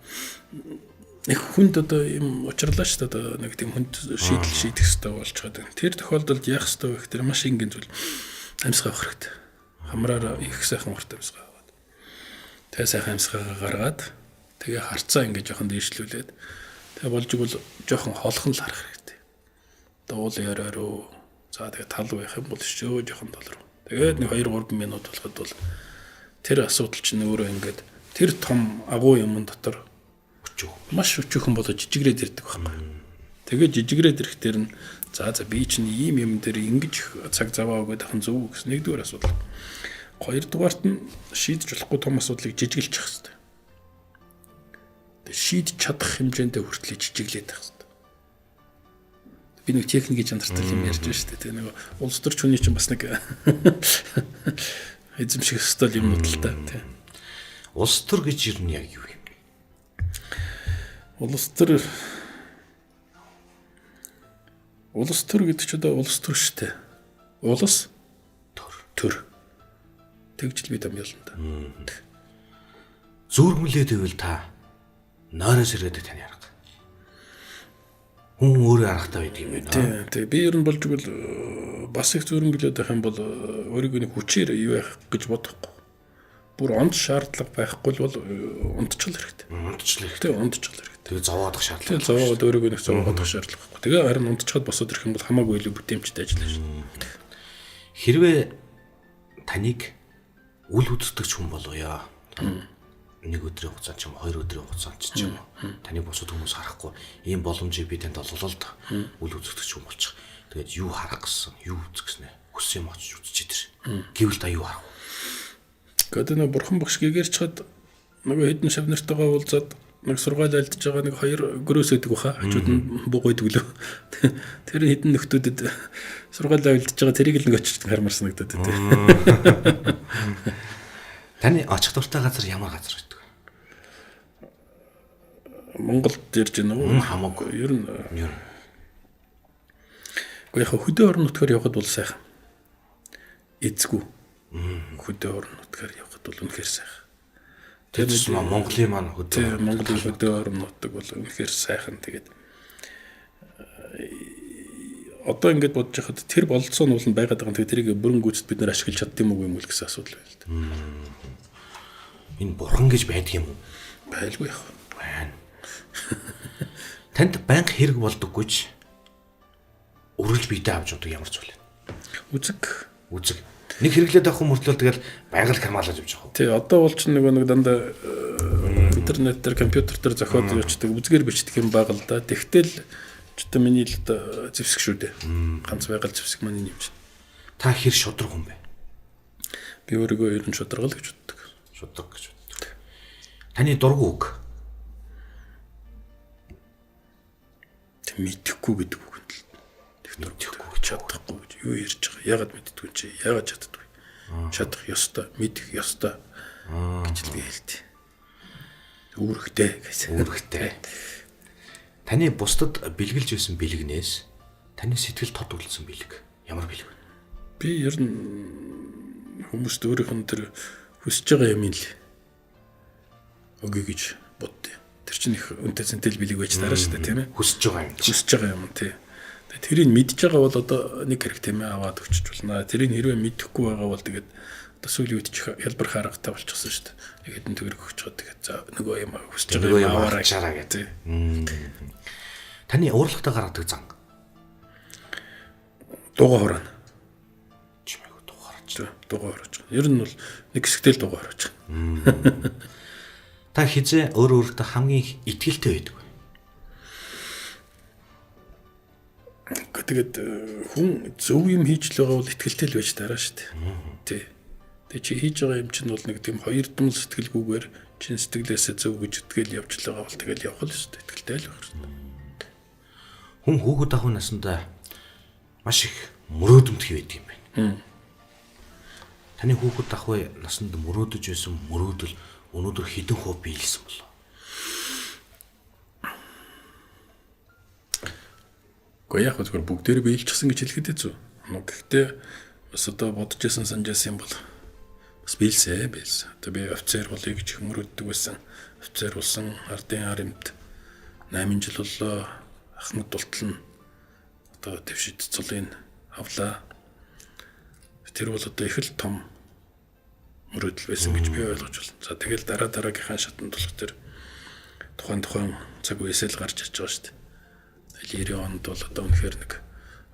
Нэг хүнд одоо юм учрлаа шүү дээ. Одоо нэг тийм хүнд шийдэх хэрэгтэй болчиход байна. Тэр тохиолдолд яах хэрэгтэй вэ гэхээр маш энгийн зүйл амьсгаа авах хэрэгтэй. Хамраар их сайхан урт амьсгаа аваад. Тэгээ сайхан амьсгаа гаргаад тэгээ харцаа ингэж жоохон дээшлүүлээд тэгээ болж игэл жоохон холхон л харах хэрэгтэй. Дуул яраарөө. За тэгээ тал байх юм бол шөө жоохон тал руу. Тэгээд нэг 2-3 минут болоход бол тэр асуудал чинь өөрөө ингээд тэр том агуу юм дотор маш өчөөхөн болоо жижигрээд ирдэг байхгүй. Тэгээд жижигрээд ирэхтэр нь за би чинь ийм юм дээр ингэж цаг заваа өгöd ахын зөв гэсэн нэгдүгээр асуудал. Хоёрдугаарт нь шийдэж болохгүй том асуудлыг жижиглэж явах хэрэгтэй. Тэгээд шийдэж чадах хэмжээндээ хүртэл жижиглээд байх хэрэгтэй. Би нэг техникийн чанартай юм ярьж байна шүү дээ. Нэг улс төр хүний чинь бас нэг эзэмших ёстой юмнууд л та тийм. Улс төр гэж юу нь яг юу юм? Улс төр гэдэг чинь одоо улс төр шүү дээ. Улс төр. Тэгж л би дамжуулна та. Зүрхмлээд ивэл та нойроос ирээд тань арга. Хүн өөрөө аргатай байдаг юм байна. Тийм. Би ер нь болж игэл бас их зүрхмлээд байх юм бол өөрийгөө нэг хүчээр юу яах гэж бодохгүй. Бүр онд шаардлага байхгүй бол унтчихл хэрэгтэй. Унтчихл хэрэгтэй. Тэгээ зовоодох шаардлага. Тэгээ зовоод өөрийгөө нэг зовоодох шаардлага байхгүй. Тэгээ харин унтчихад босоод ирэх юм бол хамаагүй илүү бүтээмжтэй ажиллана шүү. Хэрвээ таныг үл үзэгдэгч хүн болоё. Нэг өдрийн хугацаанд ч юм 2 өдрийн хугацаанд ч юм таны бусад хүмүүс харахгүй ийм боломжийг би танд олголоо л да. Үл үзэгдэгч хүн болчих. Тэгээд юу харах гэсэн, юу үзэх гэснэ. Хүссэн юм очиж үзчихэд тэр. Гэвэл та юу харах вэ? Гэдэг нь бурхан багш гэгэрч чад нөгөө хэдэн шавнартайгаа уулзаад нэг сургаал альдж байгаа нэг 2 гөрөөс өгдөг баха. Хажууд нь бугойдөг лөө. Тэр хэдэн нөхдүүдэд сургаал альдж байгаа тэрийг л нэг очиж хармаар санагдаад байна. Таны очих дуртай газар ямар газар байдаг вэ? Монголд ирж байна уу? Хамаагүй. Ер нь яг хөдөө орон нутгаар явхад бол сайхан. Эзгүй. Хөдөө орон нутгаар явхад бол үнэхээр сайхан. Тэгээд Монголын маань хөдөө. Монголын хөдөө орон нутаг бол үнэхээр сайхан. Тэгээд одоо ингэж бодож байхад тэр бололцоо нь бол байгаад байгаа. Тэгээд тэрийг бүрэн гүйцэд бид нэр ашиглаж чаддсан юм уу юм гэсэн асуудал байна л да. Энэ бурхан гэж байдаг юм уу? Байлгүй яах вэ? Байна. Танд банк хэрэг болдоггүй ч үргэлж биедээ авч удаа ямар зүйл вэ? Үзэг. Нэг хэрэглээд авах мөртлөө тэгэл байгаль хамгаалаж явж байгаа. Тий, одоо бол ч нэг дандаа интернет дээр компьютер дээр зохиод явуулдаг үзгээр бичдэг юм байгаа л да. Тэгтэл ч одоо миний л зэвсэг шүү дээ. Ганц байгаль зэвсэг маань юм чинь. Та хэр шудраг хүн бэ? Би өөрийгөө ер нь шударгал гэж боддог. Таны дургүй үг. Мэдхгүй гэдэг үг нь л. Мэдхгүй чадахгүй гэж юу ярьж байгаа. Ягаад мэддгүй чи? Ягаад чаддгүй? Чадах ёстой, мэдэх ёстой гэж л би хэлдэг. Үүрэгтэй гэсэн. Таны бусдад бэлгэлж байсан бэлгнээс таны сэтгэл тод үлдсэн бэлэг. Ямар бэлэг вэ? Би ер нь хүмүүст өөрийнх нь тэр хүсэж байгаа юм л өгье гэж боддё. Тэр чинь их үнэтэй зэнтэл бэлэг байж дараа шүү дээ, тийм ээ. Хүсэж байгаа юм тий. Тэрийг мэдж байгаа бол одоо нэг хэрэг тийм ээ аваад өчөж болно. Тэрийг хэрвээ мэдэхгүй байгаа бол тэгээд одоо сүүлийн үед хялбар харгатай болчихсон шүү дээ. Нэг хэдэн төгрөг өгч чад тэгээд за нөгөө юм хүсэж байгаа юм аваарай гэдэг. Таны уурлагтаа гаргадаг зан. Дугаа хороно. Чимээгүй дугаарч. Дугаа хорож байгаа. Ер нь бол нэг хэсэгтэл дугаа хорож байгаа. Та хизээ өөрөө өөртөө хамгийн итгэлтэй байдаг вэ? Тэгээд хүн зөв юм хийж л байгаа бол итгэлтэй л байж дараа шүү дээ. Тий. Тэгээ чи хийж байгаа юм чинь бол нэг тийм хоёр дум сэтгэлгүйгээр чин сэтгэлээсээ зөв гэж итгэл явж л байгаа бол тэгэл явах л шүү дээ. Итгэлтэй л байх шүү дээ. Хүн хүүхэд ахуй насндаа маш их мөрөөдөмтгий байдаг юм байна. Таны хүүхэд ахуй наснд мөрөөдөж байсан мөрөөдөл өнөөдөр хэдэн хувь биелсэн болов? Гэхдээ яг зөвхөн бүгдээр биелчихсэн гэж хэлэхэд хэцүү. Гэхдээ бас одоо бодож байсан санаж байсан юм бол бас биелсэн. Одоо би офицер болъё гэж их мөрөөддөг байсан. Офицер болсон ардын харамт 8 жил боллоо. Ахмад тултал нь одоо дэвшид цолын авлаа. Тэр бол одоо их л том мөрөөдөл байсан гэж би ойлгож байна. За тэгэл дараагийнхаа шатанд болох тэр тухайн цаг үеэсэл гарч ирж байгаа шүү дээ. 90 онд бол одоо үнэхээр нэг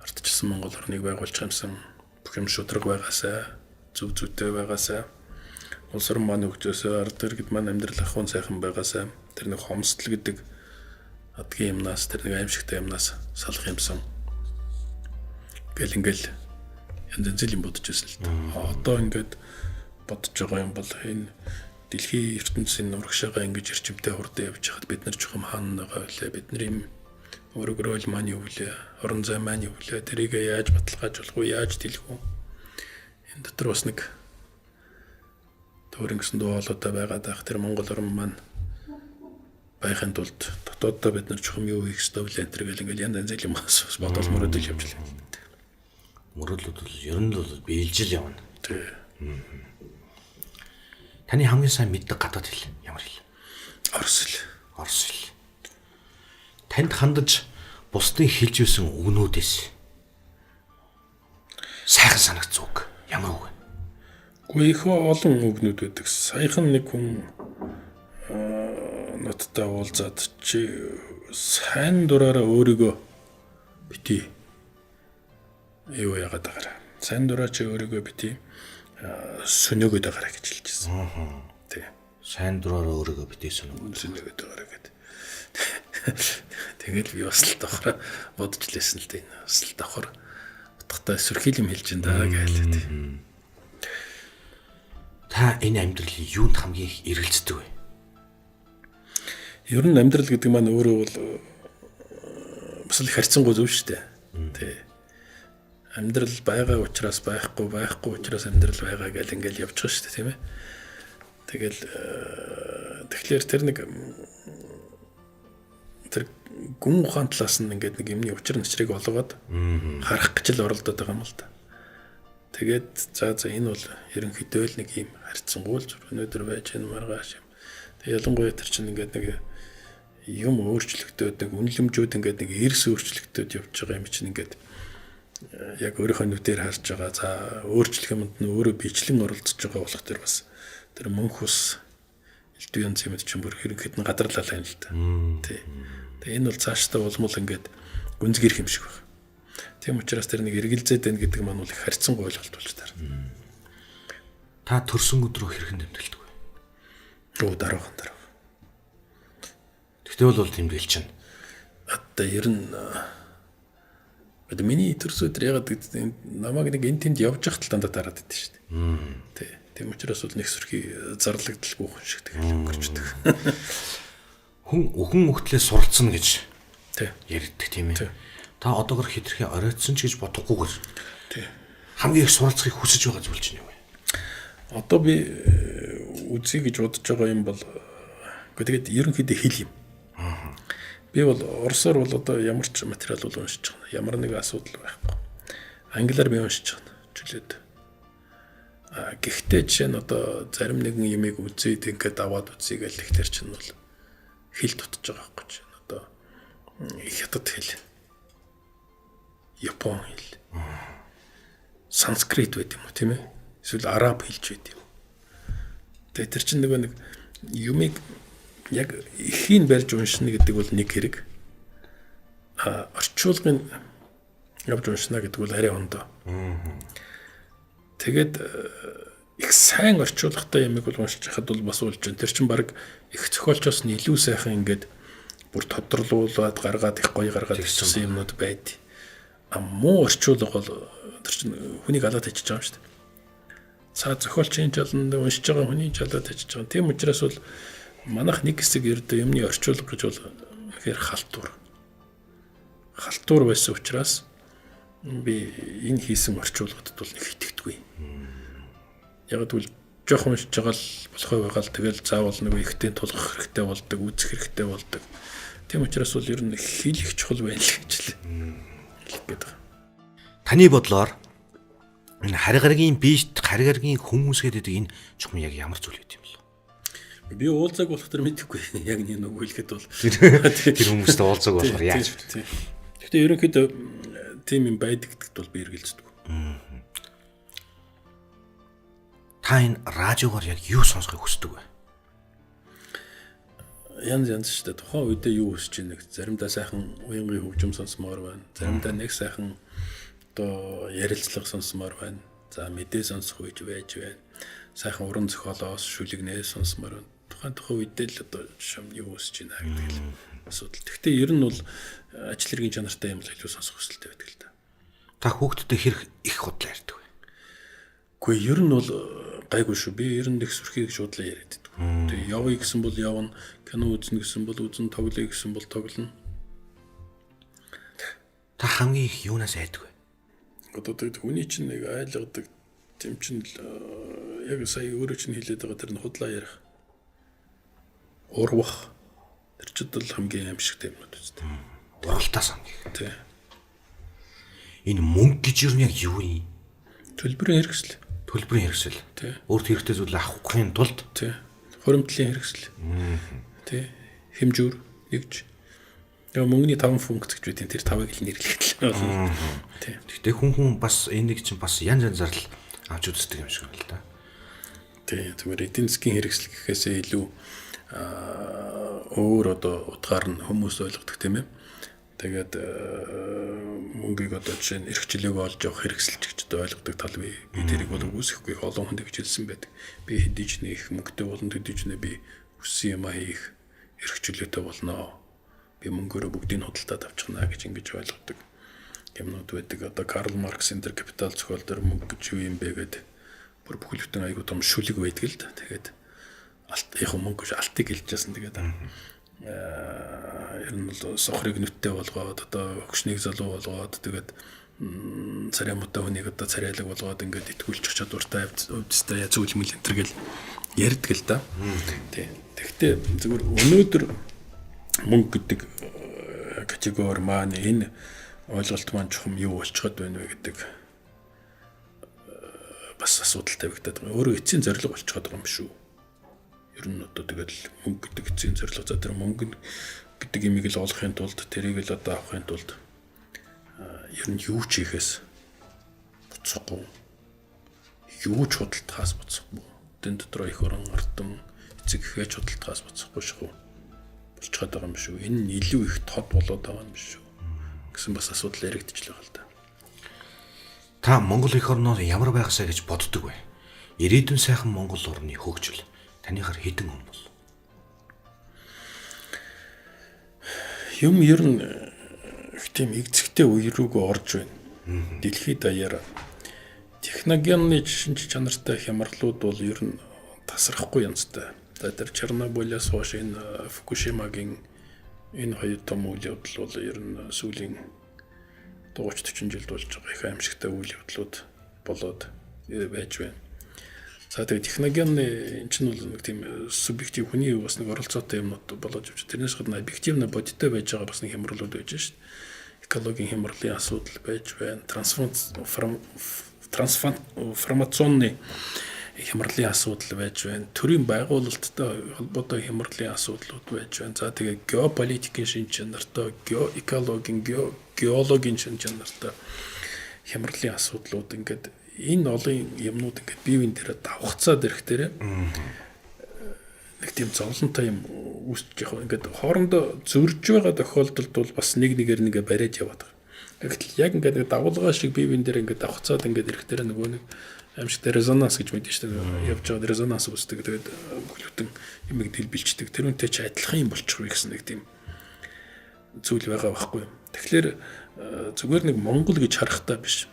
ардчилсан Монгол орныг байгуулж хамсан бүх юм шудраг байгаасаа зөв зүйтэй байгаасаа улс орн маань хөгжөөсөө ард иргэд маань амьдрал ахуйн сайхан байгаасаа тэр нэг хомсдол гэдэг адгийн юмнаас тэр нэг аимшигтай юмнаас салах юмсан ингээл янз янз юм бодож байсан л да. Одоо ингээд бодож байгаа юм бол энэ дэлхийн ертөнцийн урагшаага ингэж эрчимтэй хурдан явж хахад бид нар жоохон хаана байгаа вэ? Бидний өргөрөөл маань юу вэ? Орон зай маань юу вэ? Тэрийг яаж баталгаажуулах вэ? Яаж дэлгэх вэ? Энэ дотор бас нэг төөрөнгөсөн дуулаатай байгаад байх тэр Монгол орн маань байхын тулд дотооддоо бид нар чухам юу хийх ёстой вэ? Энтэр гэл ингээл янз янз юм бас бодол мөрөөдөл явж байна. Мөрөөдлүүд бол ер нь бол биелжил явна. Тий. Таны хамгийн сайн мэддэг гадаад хэл ямар хэл? Орос хэл. Орос хэл. Танд хандаж бусдын хэлж байсан үгнүүдээс сайхан санагц үг ямар үг вэ? Гэхдээ их олон үгнүүд байдаг. Саяхан нэг хүн ноттой уулзаад чи сайн дураараа өөрийгөө бити юу яагаад байгаарай. Сайн дураа чи өөрийгөө бити сүнөөгөөд байгаарай гэж хэлчихсэн. Тий. Сайн дураараа өөрийгөө бити сүнөөгөөд байгаарай гэдэг. Тэгэл би бас л давхар бодож лээсэн л дээ. Бас л давхар утгатай сүрхийл юм хэлж энэ гэлээ. Та энэ амьдралыг юунд хамгийн их эргэлздэг вэ? Ер нь амьдрал гэдэг маань өөрөө бол бас л харьцангуй зөв шүү дээ. Тий. Амьдрал байгаа учраас байхгүй учраас амьдрал байгаа гэл ингээл явж байгаа шүү дээ, тийм ээ. Тэгэл тэгэхээр тэр нэг тэр гүн ухаан талаас нь ингээд нэг юмны учир начрыг олгоод харах гэж л оролдоод байгаа юм л да. Тэгээд за энэ бол ерөнхийдөө л нэг юм харьцангуйлж өнөөдөр байж энэ маргааш юм. Тэгээд ялангуяа тэр чинь ингээд нэг юм өөрчлөгдөд нэг үнэлэмжүүд ингээд нэг эрс өөрчлөгдөд явж байгаа юм чинь ингээд яг өөрийнхөө нүдээр харж байгаа. За өөрчлөх юмд нь өөрөө бичлэн оролцож байгаа болох тэр бас тэр мөнх ус элдв янз юмд чинь бүр хэрэг хэдэн гадарлаа юм л да. Тий. Тэгээ энэ бол цаашдаа улмал ингээд гүнзгийрх юм шиг байна. Тийм учраас тэр нэг эргэлзээд байна гэдэг маань бол их харьцангуй ойлголт болж таар. Та төрсөн өдрөө хэрхэн тэмдэглэдэг вэ? Дараахан. Тэгтээ бол тэмдэглэж чинь. Одоо ер нь миний төрсөн өдөр ягаад гэдэг намайг нэг энэ тэнд явж явахт л дандаа дараад идэв шүү дээ. Тий. Тийм учраас бол нэг сүрхий зарлагдaltaгүй хүн шиг тэгэл өнгөрчдөг. Хүн өхөн мөхтлээ суралцсан гэж ярьдаг тийм ээ. Тий. Та одоогор хитрхи оройтсон ч гэж бодохгүйгээр тий. Хамгийн их суралцахыг хүсэж байгаа зүйл чинь юу вэ? Одоо би үзье гэж бодож байгаа юм бол тэгээд ерөнхийдөө хэл юм. Би бол орсоор бол одоо ямар ч материал бол уншиж байгаа. Ямар нэг асуудал байхгүй. Англиар би уншиж байгаа. Чөлөөд. Гэхдээ жишээ нь одоо зарим нэгэн юмыг үзээд ингээд аваад үзье гэл ихтер чинь бол хэл дутж байгаа байхгүй чинь. Одоо хятад хэл. Япон хэл. Санскрит байт юм уу тийм ээ? Эсвэл араб хэлж байт юм. Тэгээд тэр чинь нэг юмыг яг эхийн барьж уншина гэдэг бол нэг хэрэг. орчуулгын явж уншна гэдэг бол арай ондоо. Тэгээд их сайн орчуулгатай ямиг бол уншиж хахад бол бас уулж байна. Тэр чинь баг их зохиолчоос нь илүү сайхан ингээд бүр тодорлуулаад гаргаад их гоё гаргаад ирсэн юмнууд байд. Муу орчуулга бол тэр чинь хүнийг алаад ичиж байгаа юм шүү дээ. Цаа зохиолчийн жаланд уншиж байгаа хүний жалаад ичиж байгаа. Тийм учраас бол манайх нэг хэсэг ердөө юмны орчуулга гэж бол ихээр халтуур байсан учраас би энэ хийсэн орчуулгад бол нэг итгэдэггүй. Яг тэгвэл жоохон уншиж байгаа л болохоо байгаа л тэгэл заавал нэг ихтэй тулгах хэрэгтэй болдог, үзэх хэрэгтэй болдог. Тийм учраас бол ер нь хийх чухал байна л гэж л хэлэх гээд байгаа. Таны бодлоор энэ харгаргийн биет, харгаргийн хүмүүс гэдэг энэ чухам яг ямар зүйл байт юм бэ? Би уулзаг болох төр мэдэхгүй. Яг нэг өгүүлэхэд бол тэр хүмүүстэй уулзаг болохоор яаж вэ? Гэхдээ ерөнхийдөө тийм юм байдаг гэдэгт бол би эргэлздэг. Та энэ радиогоор яг юу сонсохыг хүсдэг вэ? Янз шүү дээ. Тухайн үедээ юу хүсэж байна? Заримдаа сайхан уянгийн хөгжим сонсомоор байна. Заримдаа нэг сайхан одоо ярилцлага сонсомоор байна. За мэдээ сонсох үеж байж байна. Сайхан уран зохиолоос шүлэгнээ сонсомоор байна. Тухайн үедээ л одоо юу хүсэж байна гэдэг л асуудал. Гэхдээ ер нь бол ажил хэргийн чанартай юм л илүү сонсох хүсэлтэй байдаг л да. Та хүүхдтэй хэрэг их худлаа ярьдаг вэ? Гэхдээ ер нь бол гайгүй шүү. Би ер нь их сүрхийг шуудлаа яриад байдаг. Тэгээ явъя гэсэн бол явна, кино үзнэ гэсэн бол үзнэ, тоглоё гэсэн бол тоглоно. Та хамгийн их юунаас айдаг вэ? Одоо тэгээд хүний чинь нэг айлгадаг тийм чинь яг сая өөрөө чинь хэлээд байгаа тэр нь худлаа ярих. Урвах. Тэр чинь бол хамгийн аимшигтай юмнууд үстэй. Уралтаас хамгийн. Тий. Энэ мөнгө гэж юу яг юу юм? Төлбөрийн хэрэгсэл. Төлбөрийн хэрэгсэл. Тий. Өөрт хэрэгтэй зүйл авахын тулд тий. Хуримтлалын хэрэгсэл. Тий. Хэмжүүр нэгж. Яг мөнгөний 5 функц гэж байдیں۔ Тэр 5-ыг л нэрлэхэд л байна. Тий. Гэхдээ хүн бас энэ нэг чинь бас янз янзаар л авч үздэг юм шиг байна л да. Тий. Зүгээр эдийн засгийн хэрэгсэл гэхээсээ илүү өөр одоо утгаар нь хүмүүс ойлгодог тийм ээ. Тэгээд мөнгийг одоо жишээ нь эрхчлөөг олж явах хэрэгсэлч гэж одоо ойлгодог тал би тэрийг бол үүсэхгүй олон хүнд гэж хэлсэн байдаг. Би хэдий ч нэг мөнгөтэй болон төдий ч би өссөн юм хийх эрхчлөөтэй болноо. Би мөнгөөрөө бүгдийг худалдаад авчихна гэж ингэж ойлгодог юмнууд байдаг. Одоо Карл Маркс энэ капитал зохиол дээр мөнгө гэж юу юм бэ гэдэг бүр бүхэл бүтэн айгуу том шүлэг байдаг л да. Тэгээд яг мөнгө гэж алтыг хэлж яасан тэгээд ер нь бол сохрыг нүттэй болгоод одоо өгшнийг залуу болгоод тэгээд царай муутай хүнийг одоо царайлаг болгоод ингээд итгүүлчих чадвартай өвдөстэй зүйл мэл энэ гэл ярьдаг л да. Тий. Тэгэхдээ зөвхөн өнөөдөр мөнгө гэдэг категори маань энэ ойлголт маань чухам юу болчиход байна вэ гэдэг бас асуудал тавигдаад байгаа. Өөрөө эцсийн зорилго болчиход байгаа юм шүү. Ер нь одоо тэгэл мөнгө гэдэг эцсийн зорилго за тэр мөнгө гэдэг имийг л олохын тулд тэрийг л одоо авахын тулд ер нь юу ч хийхээс буцахгүй юу ч худалдахаас буцахгүй тэн дотор их орон ардам эцэг эхэж худалдахаас буцахгүй шүү болчиход байгаа юм шүү. Энэ нь илүү их тод болоод байгаа юм шүү гэсэн бас асуудал яригдчихлээ л да. Та Монгол эх орноор ямар байхсаа гэж боддог вэ? Ирээдүйн сайхан Монгол орны хөгжил таныхаар хэдэн он бол? Юм ер нь тийм игцэгтэй үе рүүгээ орж байна. Дэлхийд даяараа технологийн шинж чанартай хямралууд бол ер нь тасрахгүй янзтай. За тэр Чернобылээс хойш энэ Фукушимагийн энэ хоёр том үйл явдал бол ер нь сүүлийн 30-40 жилд болж байгаа их аимшигтай үйл явдлууд болоод байж байна. За тэгээд технологийн чинь бол нэг тийм субъектив хүний бас нэг оролцоотой юмнууд болоод явж. Тэрнээс гадна объективна бодиттой байж байгаа бас нэг хямралууд байж шээ. Экологийн хямралын асуудал байж байна. Трансформационны хямралын асуудал байж байна. Төрийн байгуулалттай холбоотой хямралын асуудлууд байж байна. За тэгээд геополитикийн шинж чанартай, геологийн, геологийн шинж чанартай хямралын асуудлууд ингээд энэ олон юмнууд ингээд бие биен дээр давхцаад ирэх дээр нэг тийм зовлонтой юм үүсэж яг ингээд хоорондоо зөрж байгаа тохиолдолд бол бас нэг нэгээр нэгэ бариад яваад байгаа. Гэтэл яг ингээд нэг дагуулгаа шиг бие биен дээр ингээд давхцаад ингээд ирэхээр нөгөө нэг аимшигтай резонанс гэж мэдэн шүү дээ. Явж байгаа резонанс үүсдэг. Тэгээд бүхэлдэн юмыг дэлбэлждэг. Тэрүүнтэй ч адилхан юм болчих вэ гэсэн нэг тийм зүйл байгаа байхгүй юу. Тэгэхээр зүгээр нэг Монгол гэж харахтаа биш.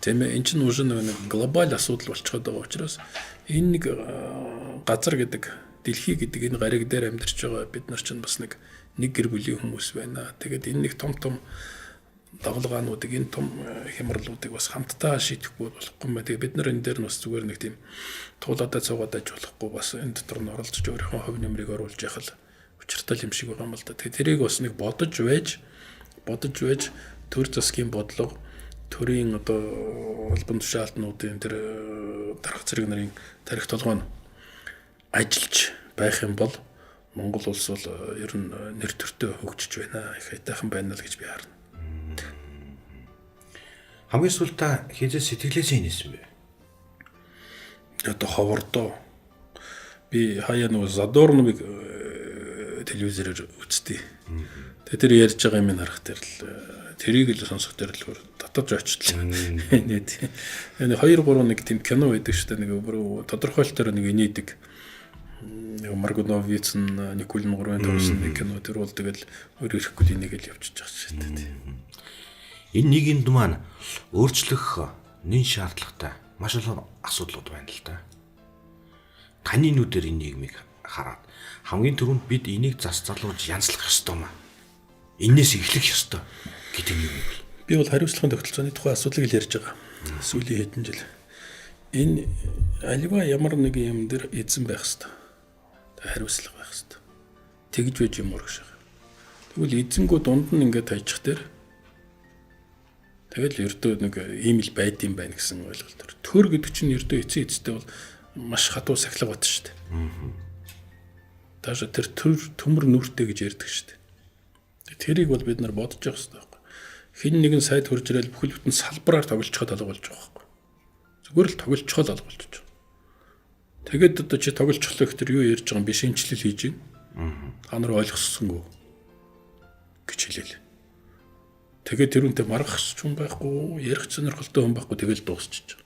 Тийм ээ, эн чинь уже нэг глобал асуудал болчиход байгаа учраас энэ нэг газар гэдэг, дэлхий гэдэг энэ гариг дээр амьдарч байгаа бид нар чинь бас нэг гэр бүлийн хүмүүс байна. Тэгээд энэ нэг том давлгаануудыг, энэ том хямралуудыг бас хамтдаа шийдэхгүй болохгүй юм байна. Тэгээд бид нар энэ дээр нь бас зүгээр нэг тийм туулаадаа цугаад аж болохгүй бас энэ дотор нь оролцож өөрийнхөө хувь нэмрийг оруулж яхал учиртай юм шиг байгаа юм л да. Тэгээд тэрийг бас нэг бодож байж төр засгийн бодлого, төрийн одоо албан тушаалтнуудын тэр дарга зэрэг нарын тарих толгой нь ажиллаж байх юм бол Монгол улс бол ер нь нэр төртөө хөгжиж байна. Их хайтайхан байна л гэж би харна. Хамгийн сүүлд та хизээ сэтгэлээсээ инээсэн бэ? Одоо ховордоо би хаяа нөгөө Задорновыг телевизээр үзтээ. Тэгээ тэр ярьж байгаа юм харах тэр л тэрийг л сонсох тэр л татаж очтлаа. Нэг 2 3 нэг тийм кино байдаг шүү дээ. Нэг бүр тодорхойлолтоор нэг инээдэг. Нэг Маргуновиц Никулин 3-ын тавьсан нэг кино тэр бол тэгэл өөр ирэхгүй энийг л явчихж байгаа шүү дээ. Энэ нийгэмд маань өөрчлөх нэн шаардлагатай маш олон асуудлууд байна л да. Таны нүдээр энэ нийгмийг хараад хамгийн түрүүнд бид энийг зас залууж янзлах ёстой маа. Энээс эхлэх ёстой гэдэг юм бол. Би бол хариуцлагын тогтолцооны тухай асуудлыг л ярьж байгаа. Сүүлийн хэдэн жил. Энэ аливаа ямар нэгэн юм дээр эзэн байх ёстой. Хариуцлага байх ёстой. Тэгж байж юм урагш. Тэгвэл эзэнгүү дунд нь ингээд тайчих дээр тэгэл ердөө нэг ийм л байд юм байна гэсэн ойлголт төр. Төр гэдэг чинь ердөө эцээ эцтэй бол маш хатуу сахилга бат шүү дээ. Тааш тэр төмөр нүртэй гэж ярьдаг шүү дээ. Тэрийг бол бид нар бодож явах хэрэгтэй байхгүй. Хин нэгэн сайд хурж ирэл бүхэл бүтэн салбараар тоглолцоход алга болж байгаа байхгүй. Зүгээр л тоглолцоход алга болж байгаа. Тэгээд одоо чи тоглолцохлоо гэхэр юу ярьж байгаа юм бэ? Шинжилэл хийж байна. Та нар ойлгосонгүй гэж хэлээл. Тэгээд тэрүүнтэй маргах ч юм байхгүй, ярих сонирхолтой хүн байхгүй тэгэл дуусчих.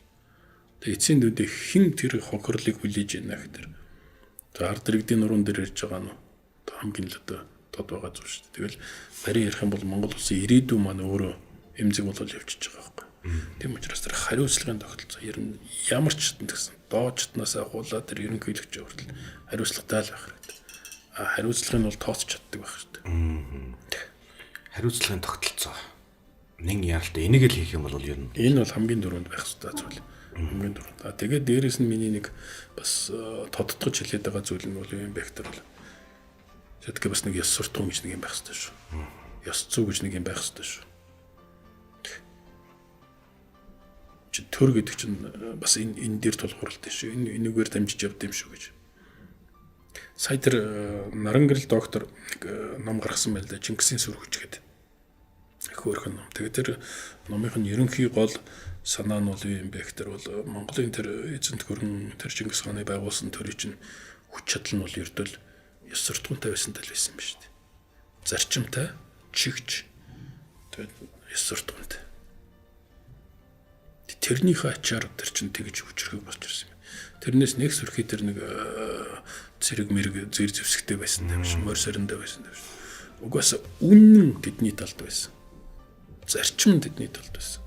Тэгээд эцсийн дүндээ хэн тэр хохирлыг хүлээж ийна гэхээр за ард иргэдийн нуруунд дээр ирж байгаа нь хамгийн л одоо тод байгаа зүйл шүү дээ. Тэгэл барийн ярих юм бол Монгол улсын ирээдүйн маань өөрөө эмзэг болол явчихж байгаа байхгүй. Тийм учраас тэр хариуцлагын тогтолцоо ер нь ямар ч гэсэн доод чатнаас агуулаад тэр ерөнхийлөгч хүртэл хариуцлагатай л байх хэрэгтэй. Хариуцлагыг нь бол тооцч чаддаг байх шүү дээ. Хариуцлагын тогтолцоо нэг яралтай энийг л хийх юм бол ер нь энэ бол хамгийн дөрөнд байх хэрэгтэй зүйл. Хамгийн дөрөнд. Тэгээд дээрэс нь миний нэг бас тодтогч хэлээд байгаа зүйл нь бол юм бэ гэхээр бол тэгэхдээ бас нэг ёс суртахуун гэж нэг юм байх хэрэгтэй шүү. Ёс зүй гэж нэг юм байх хэрэгтэй шүү. Чи төр гэдэг чинь бас энэ дээр тулгуурлалтай шүү. Энэгээр дамжиж явд юм шүү гэж. Сая тэр Нарангэрэл доктор ном гаргасан байл да Чингисийн сүрхүч гэдэг. Их хөөрхөн ном. Тэгээд тэр номынх нь ерөнхий гол санаа нь бол юу юм бэ гэхээр бол Монголын тэр эзэнт гүрэн тэр Чингис хааны байгуулсан төрийн чинь хүч чадал нь бол ердөө ёс суртахуунтай байсан тал байсан юм шүү дээ. Зарчимтай, чигч тэгээд ёс суртахуунтай. Тэрнийхээ ачаар тэр чинь тэгж хүчрхэг болж ирсэн юм. Тэрнээс нэг сүрхий тэр нэг зэрэг мэрэг зэр зэвсэгтэй байсан юм шиг, морь сариндаа байсан юм шиг. Угаасаа үнэн тэдний талд байсан. Зарчим тэдний талд байсан.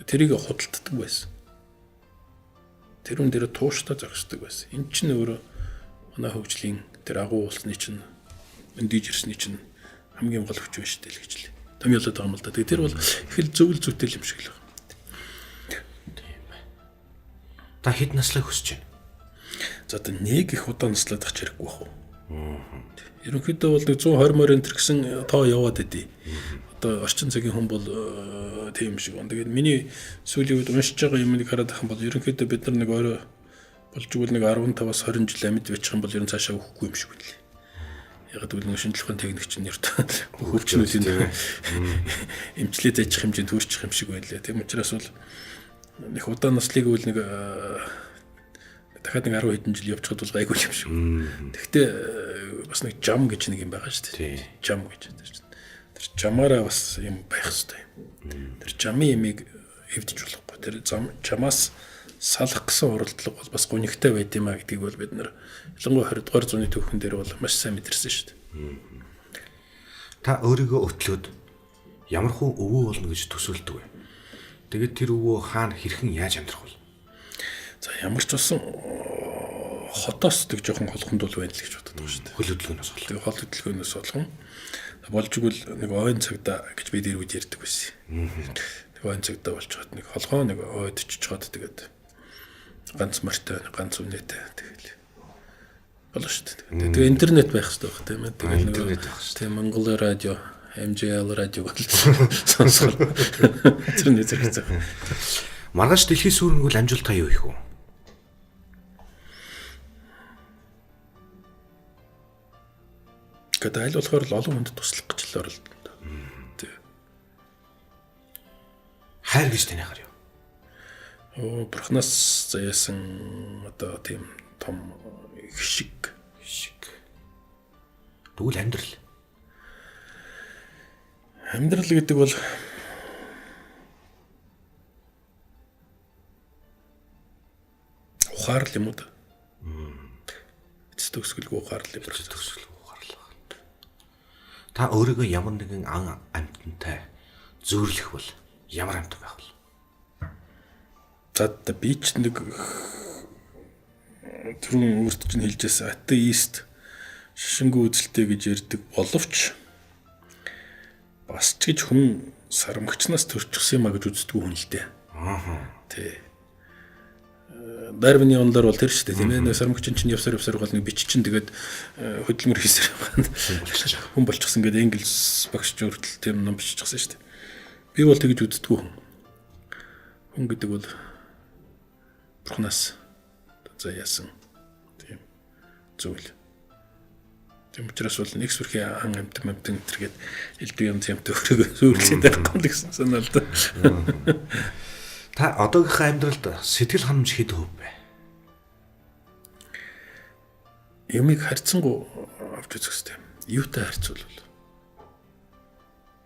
Тэрийг худалддаг байсан. Тэрүүн дээр тууштай зогсдог байсан. Энд чинь өөрөө манай хөгжлийн тэр агуу улсны чинь өндийж ирсний чинь хамгийн гол хүч байна шүү дээ л гэж л. Томьёолоод байгаа юм л да. Тэгээ тэр бол их л зөвл зүйтэй юм шиг л байна. Тийм бай. Та хэд наслаа хүсэж байна? За одоо нэг их удаа наслаад ах хэрэггүй бах уу. Ерөнхийдөө бол 120 морин тэр гэсэн тоо яваад идэв. Одоо орчин цагийн хүн бол тийм шиг байна. Тэгээд миний сүүлийн үед уншиж байгаа юмыг хараад ах юм бол ерөнхийдөө бид нар нэг орой болж игэл нэг 15-аас 20 жил амьд бичих юм бол ер нь цаашаа өгөхгүй юм шиг байна. Яг гэвэл нэг шинжлэх ухааны техник чинь нэрт хөгжнүүдийн эмчлээд ажих хэмжээнд төрчих юм шиг байна лээ. Тийм учраас бол нэг удаа наслыг үл нэг дахиад нэг 10 хэдэн жил явчихад бол гайгүй юм шиг. Гэхдээ бас нэг жам гэж нэг юм байгаа шүү дээ. Жам гэж. Тэр жамаараа бас юм байх хэрэгтэй юм. Тэр жамын ямиг эвдэж болохгүй. Тэр жамаас салах гэсэн оролдлого бол бас гонигтай байд юм а гэдгийг бол бид нар ялангуяа 20 дугаар зууны түүхэн дээр бол маш сайн мэдэрсэн шүү дээ. Та өөрийгөө өтлөөд ямар хүн өвөө болно гэж төсөөлдөг вэ? Тэгээд тэр өвөө хаана хэрхэн яаж амьдрах вэ? За ямар ч болсон хотоос тэг жоохон холхонд бол байна л гэж боддог шүү дээ. Хөл хөдөлгөөнөөс болох. Тэгээ хол хөдөлгөөнөөс болгон болж игэл нэг ойн цагта гэж бид ирүүд ярьдаг байсан. Нэг ойн цагта болж чад нэг холгоо нэг ойд чичгаад тэгээд ганц морьтой ганц үнэтэй тэгэл болно шүү дээ. Тэгээ интернет байх хэрэгтэй байх тийм ээ. Тэгээд интернет байх шүү. Тийм Монгол радио, MJL радио бол сонсгол. Тэр нэг зэрэг. Маргааш дэлхийн сүүрэн бол амжилт таа юу их вэ? Гэдэг айл болохоор л олон хүнд туслах гэж л оролдсон. Тий. Хайр гэж танихаар юу? Бурхнаас заяасан одоо тийм том их шиг. Тэгвэл амьдрал. Амьдрал гэдэг бол ухаарл юм уу да? Эцэс төгсгөлгүй ухаарл юм. Та өөрийгөө ямар нэгэн ан амьтантай зөөрлөх бол ямар амьтан байх вэ? За би ч нэг түрүүн өөрт чинь хэлжсэн атеист шишингүй үзэлтэй гэж ярьдаг боловч бас ч гэж хүн сарамгчнаас төрчихсөн юм а гэж үздэггүй хүн л дээ. Тий. Дарвины онлоор бол тэр шүү дээ тийм ээ. Сарамгчин чинь явсаар бол нэг биччин тэгээд хөдөлмөр хийсээр хүн болчихсон гэдэг Энгельс багш хүртэл тийм ном биччихсэн шүү дээ. Би бол тэгж үздэггүй хүн. Хүн гэдэг бол Бурханаас заяасан тийм зүйл. Тийм учраас бол нэг сүрхий ан амтан тэргээд элдв юм юмтай өөрийгөө зөвлөж байхгүй гэсэн санаа л да. Та одоогийнхаа амьдралд сэтгэл ханамж хэд хөв бэ? Юмыг харьцангуй авч үзэх хэрэгтэй. Юутай харьцуулбал?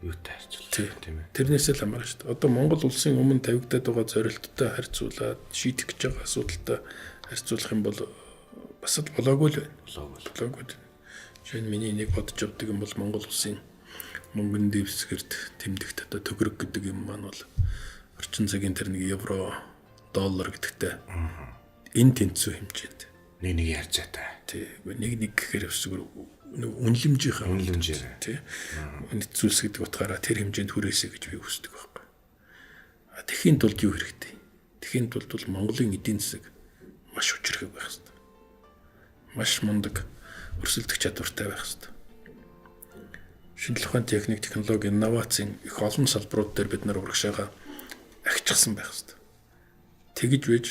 Юутай харьцуул тийм ээ. Тэрнээсээ л хамаарна шүү дээ. Одоо Монгол улсын өмнө тавигдаад байгаа зорилттой харьцуулаад шийдэх гэж байгаа асуудалтай харьцуулах юм бол бас л болоогүй л байна. Болоогүй. Жишээ нь миний нэг бодож явдаг юм бол Монгол улсын мөнгөн дэвсгэрт тэмдэгт одоо төгрөг гэдэг юм маань бол орчин цагийн тэр нэг евро, доллар гэдэгтэй энэ тэнцүү хэмжээнд нэг ярьцаатай. Тий, нэг гэхээр өсгөр үнэлэмжийнхаа тий. Нийцүүлс гэдэг утгаараа тэр хэмжээнд хүрээсэй гэж би хүсдэг байхгүй. Тэхийн тулд юу хэрэгтэй? Тэхийн тулд бол Монголын эдийн засаг маш хүчрэх байх хэрэгтэй. Маш мундаг өрсөлдөх чадвартай байх хэрэгтэй. Шинжлэх ухааны техник, технологи, инновацийн их олон салбарууд дээр бид нар урагшаага агчсан байх хэрэгтэй. Тэгж байж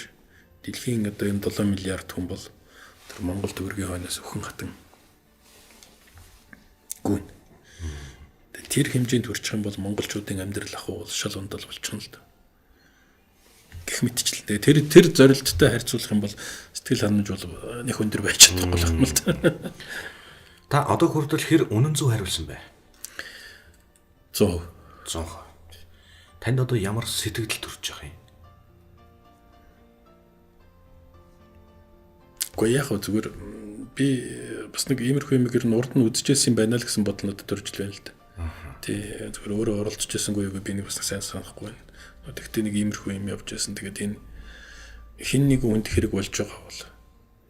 дэлхийн одоо энэ 7 миллиард хүн бол тэр Монгол төгрөгийн хойноос өхөн хатан гүн. Тэр хэмжээнд хүрчих юм бол монголчуудын амьдрал ахуй бол шал ундал болчихно л да. Гэх мэтчлээ. Тэр зорилттой харьцуулах юм бол сэтгэл ханамж бол нэг өндөр байж чадахгүй юм л да. Та одоо хүртэл хэр үнэн зөв хариулсан бэ? 100%. Танд одоо ямар сэтгэл төрж байгаа юм? Гэхдээ яг зүгээр би бас нэг иймэрхүү юм гэр нь урд нь үзчихсэн юм байна л гэсэн бодол надад төрж л байна л да. Тий зүгээр өөрөө оролцчихсангүй юу би нэг бас сайн санахгүй байна. Тэгтээ нэг иймэрхүү юм явж байсан. Тэгээд энэ хин нэг хүнд хэрэг болж байгаа бол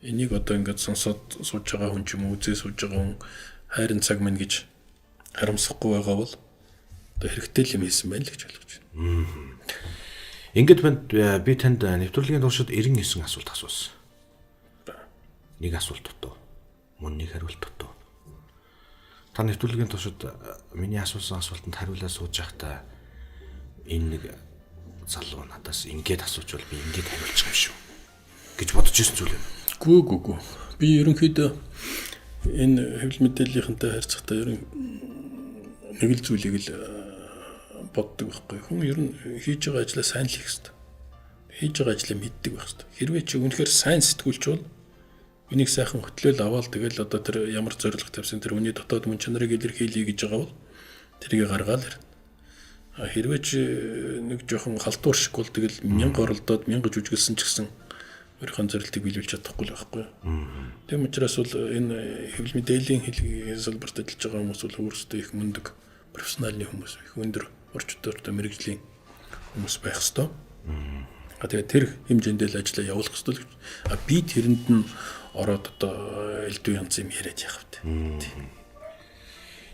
энийг одоо ингээд сонсоод сууж байгаа хүн ч юм уу үзээ сууж байгаа хүн хайрын цаг мань гэж харамсахгүй байгаа бол одоо хэрэгтэй л юм хийсэн байна л гэж ойлгож байна. Ингээд би танд нэвтрүүлгийн туршид 99 асуулт асуусан. Нэг асуулт дутуу. Мөн нэг хариулт дутуу. Та нэвтрүүлгийн туршид миний асуусан асуултанд хариулаад сууж байхдаа энэ нэг залуу надаас ингээд асуучвал би ингээд хариулчих юм шүү гэж бодож ирсэн зүйл юм. Гүү. Би ерөнхийдөө энэ хэвлэл мэдээллийнхэнтэй харьцахдаа ерөн нэг л зүйлийг л боддог байхгүй. Хүн ер нь хийж байгаа ажлаа сайн л хийх хэрэгтэй. хийж байгаа ажлаа мэддэг байх хэрэгтэй. Хэрвээ чи үнэхээр сайн сэтгүүлч бол үнийг сайхан хөтлөөл аваад тэгэл одоо тэр ямар зорилго тавьсан тэр хүний дотоод мөн чанарыг илэрхийлье гэж байгаа бол тэрийг гаргаал ирнэ. Хэрвээ чи нэг жоохон халтуур шиг бол тэгэл 1000 оролдоод 1000 жүжиглсэн ч гэсэн өөрийнхөө зорилтыг биелүүлж чадахгүй л байхгүй. Тийм учраас бол энэ хэвлэл мэдээллийн хэлгийн салбарт ажиллаж байгаа хүмүүс бол өөрсдөө их мундаг профессионалны хүмүүс, их өндөр орч төртэй мэрэгжлийн хүмүүс байх ёстой. Тэгээд тэр хэмжээндээ л ажиллаа явуулах ёстой л гэж. Би тэрэнд нь ороод одоо элдв янз юм яриад яах вэ?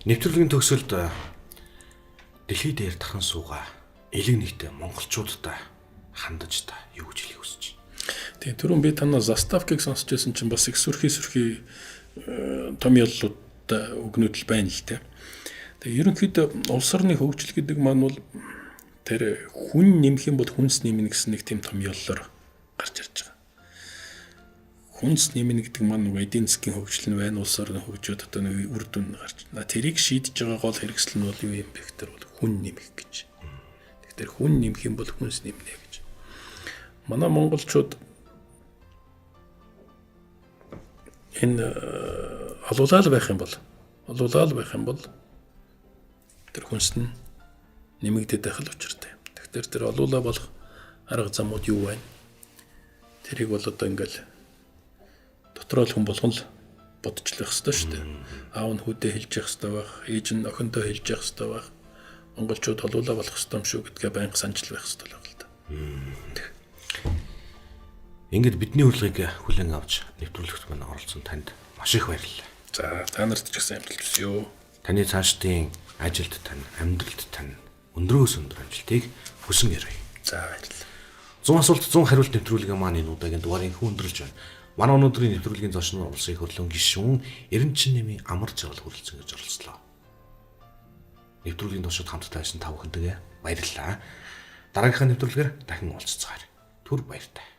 Нэвтрүүлгийн төгсөлд дэлхий дээр тахан суугаа элэг нэгтэй монголчуудтай хандаж та юу гэж хэлэх хүсэж байна? Тийм түрүүн би танаа заставкийг сонсч байсан чинь бас их сүрхий том яллуудтай өгнүүд л байна л дээ. Тэгээ ерөнхийдөө улс орны хөгжил гэдэг маань бол тэр хүн нэмэх юм бол хүнс нэмнэ гэсэн нэг тийм том яллаар гарч ирж байгаа. Хүнс нэмнэ гэдэг маань нэг эдийн засгийн хөгжил нь байна, улс орны хөгжөөд одоо нэг үр дүн гарч. Тэрийг шийдэж байгаа гол хэрэгсэл нь бол юу юм бэ гэхээр бол хүн нэмэх гэж. Тэгэхээр хүн нэмэх юм бол хүнс нэмнэ гэж. Манай монголчууд энэ олуулаад байх юм бол тэр хүнс нь нэмэгдээд байх л учиртай. Тэгэхээр тэр олуулаа болох арга замууд юу вэ? Тэрийг бол одоо ингээл дотроо л хүн болгон л бодчихлох хэрэгтэй шүү дээ. Аав нь хүүдээ хэлж явах хэрэгтэй байх, ээж нь охиндоо хэлж явах хэрэгтэй байх. Монголчууд олуулаа болох хэрэгтэй юм шүү гэдгээ байнга санаж байх хэрэгтэй л байна л да. Ингээд бидний урилгыг хүлээн авч нэвтрүүлэгт маань оролцсон танд маш их баярлалаа. За та нарт ч гэсэн амжилт хүсье. Таны цаашдын ажилд тань, амьдралд тань өндрөөс өндөр амжилтыг хүсэн ярив. За баярлалаа. 100 асуулт 100 хариулт нэвтрүүлгийн маань энэ удаагийн дугаарыг хүндрэлж байна. Манай өнөөдрийн нэвтрүүлгийн зочноор улсын их хурлын гишүүн Эренчин нэмийн амар жаргал хүрэлцэн гэж оролцлоо. Нэвтрүүлгийн туршид хамтдаа байсан та бүхэндээ баярлалаа. Дараагийнхаа нэвтрүүлгээр дахин уулзцгаая. Түр баяртай.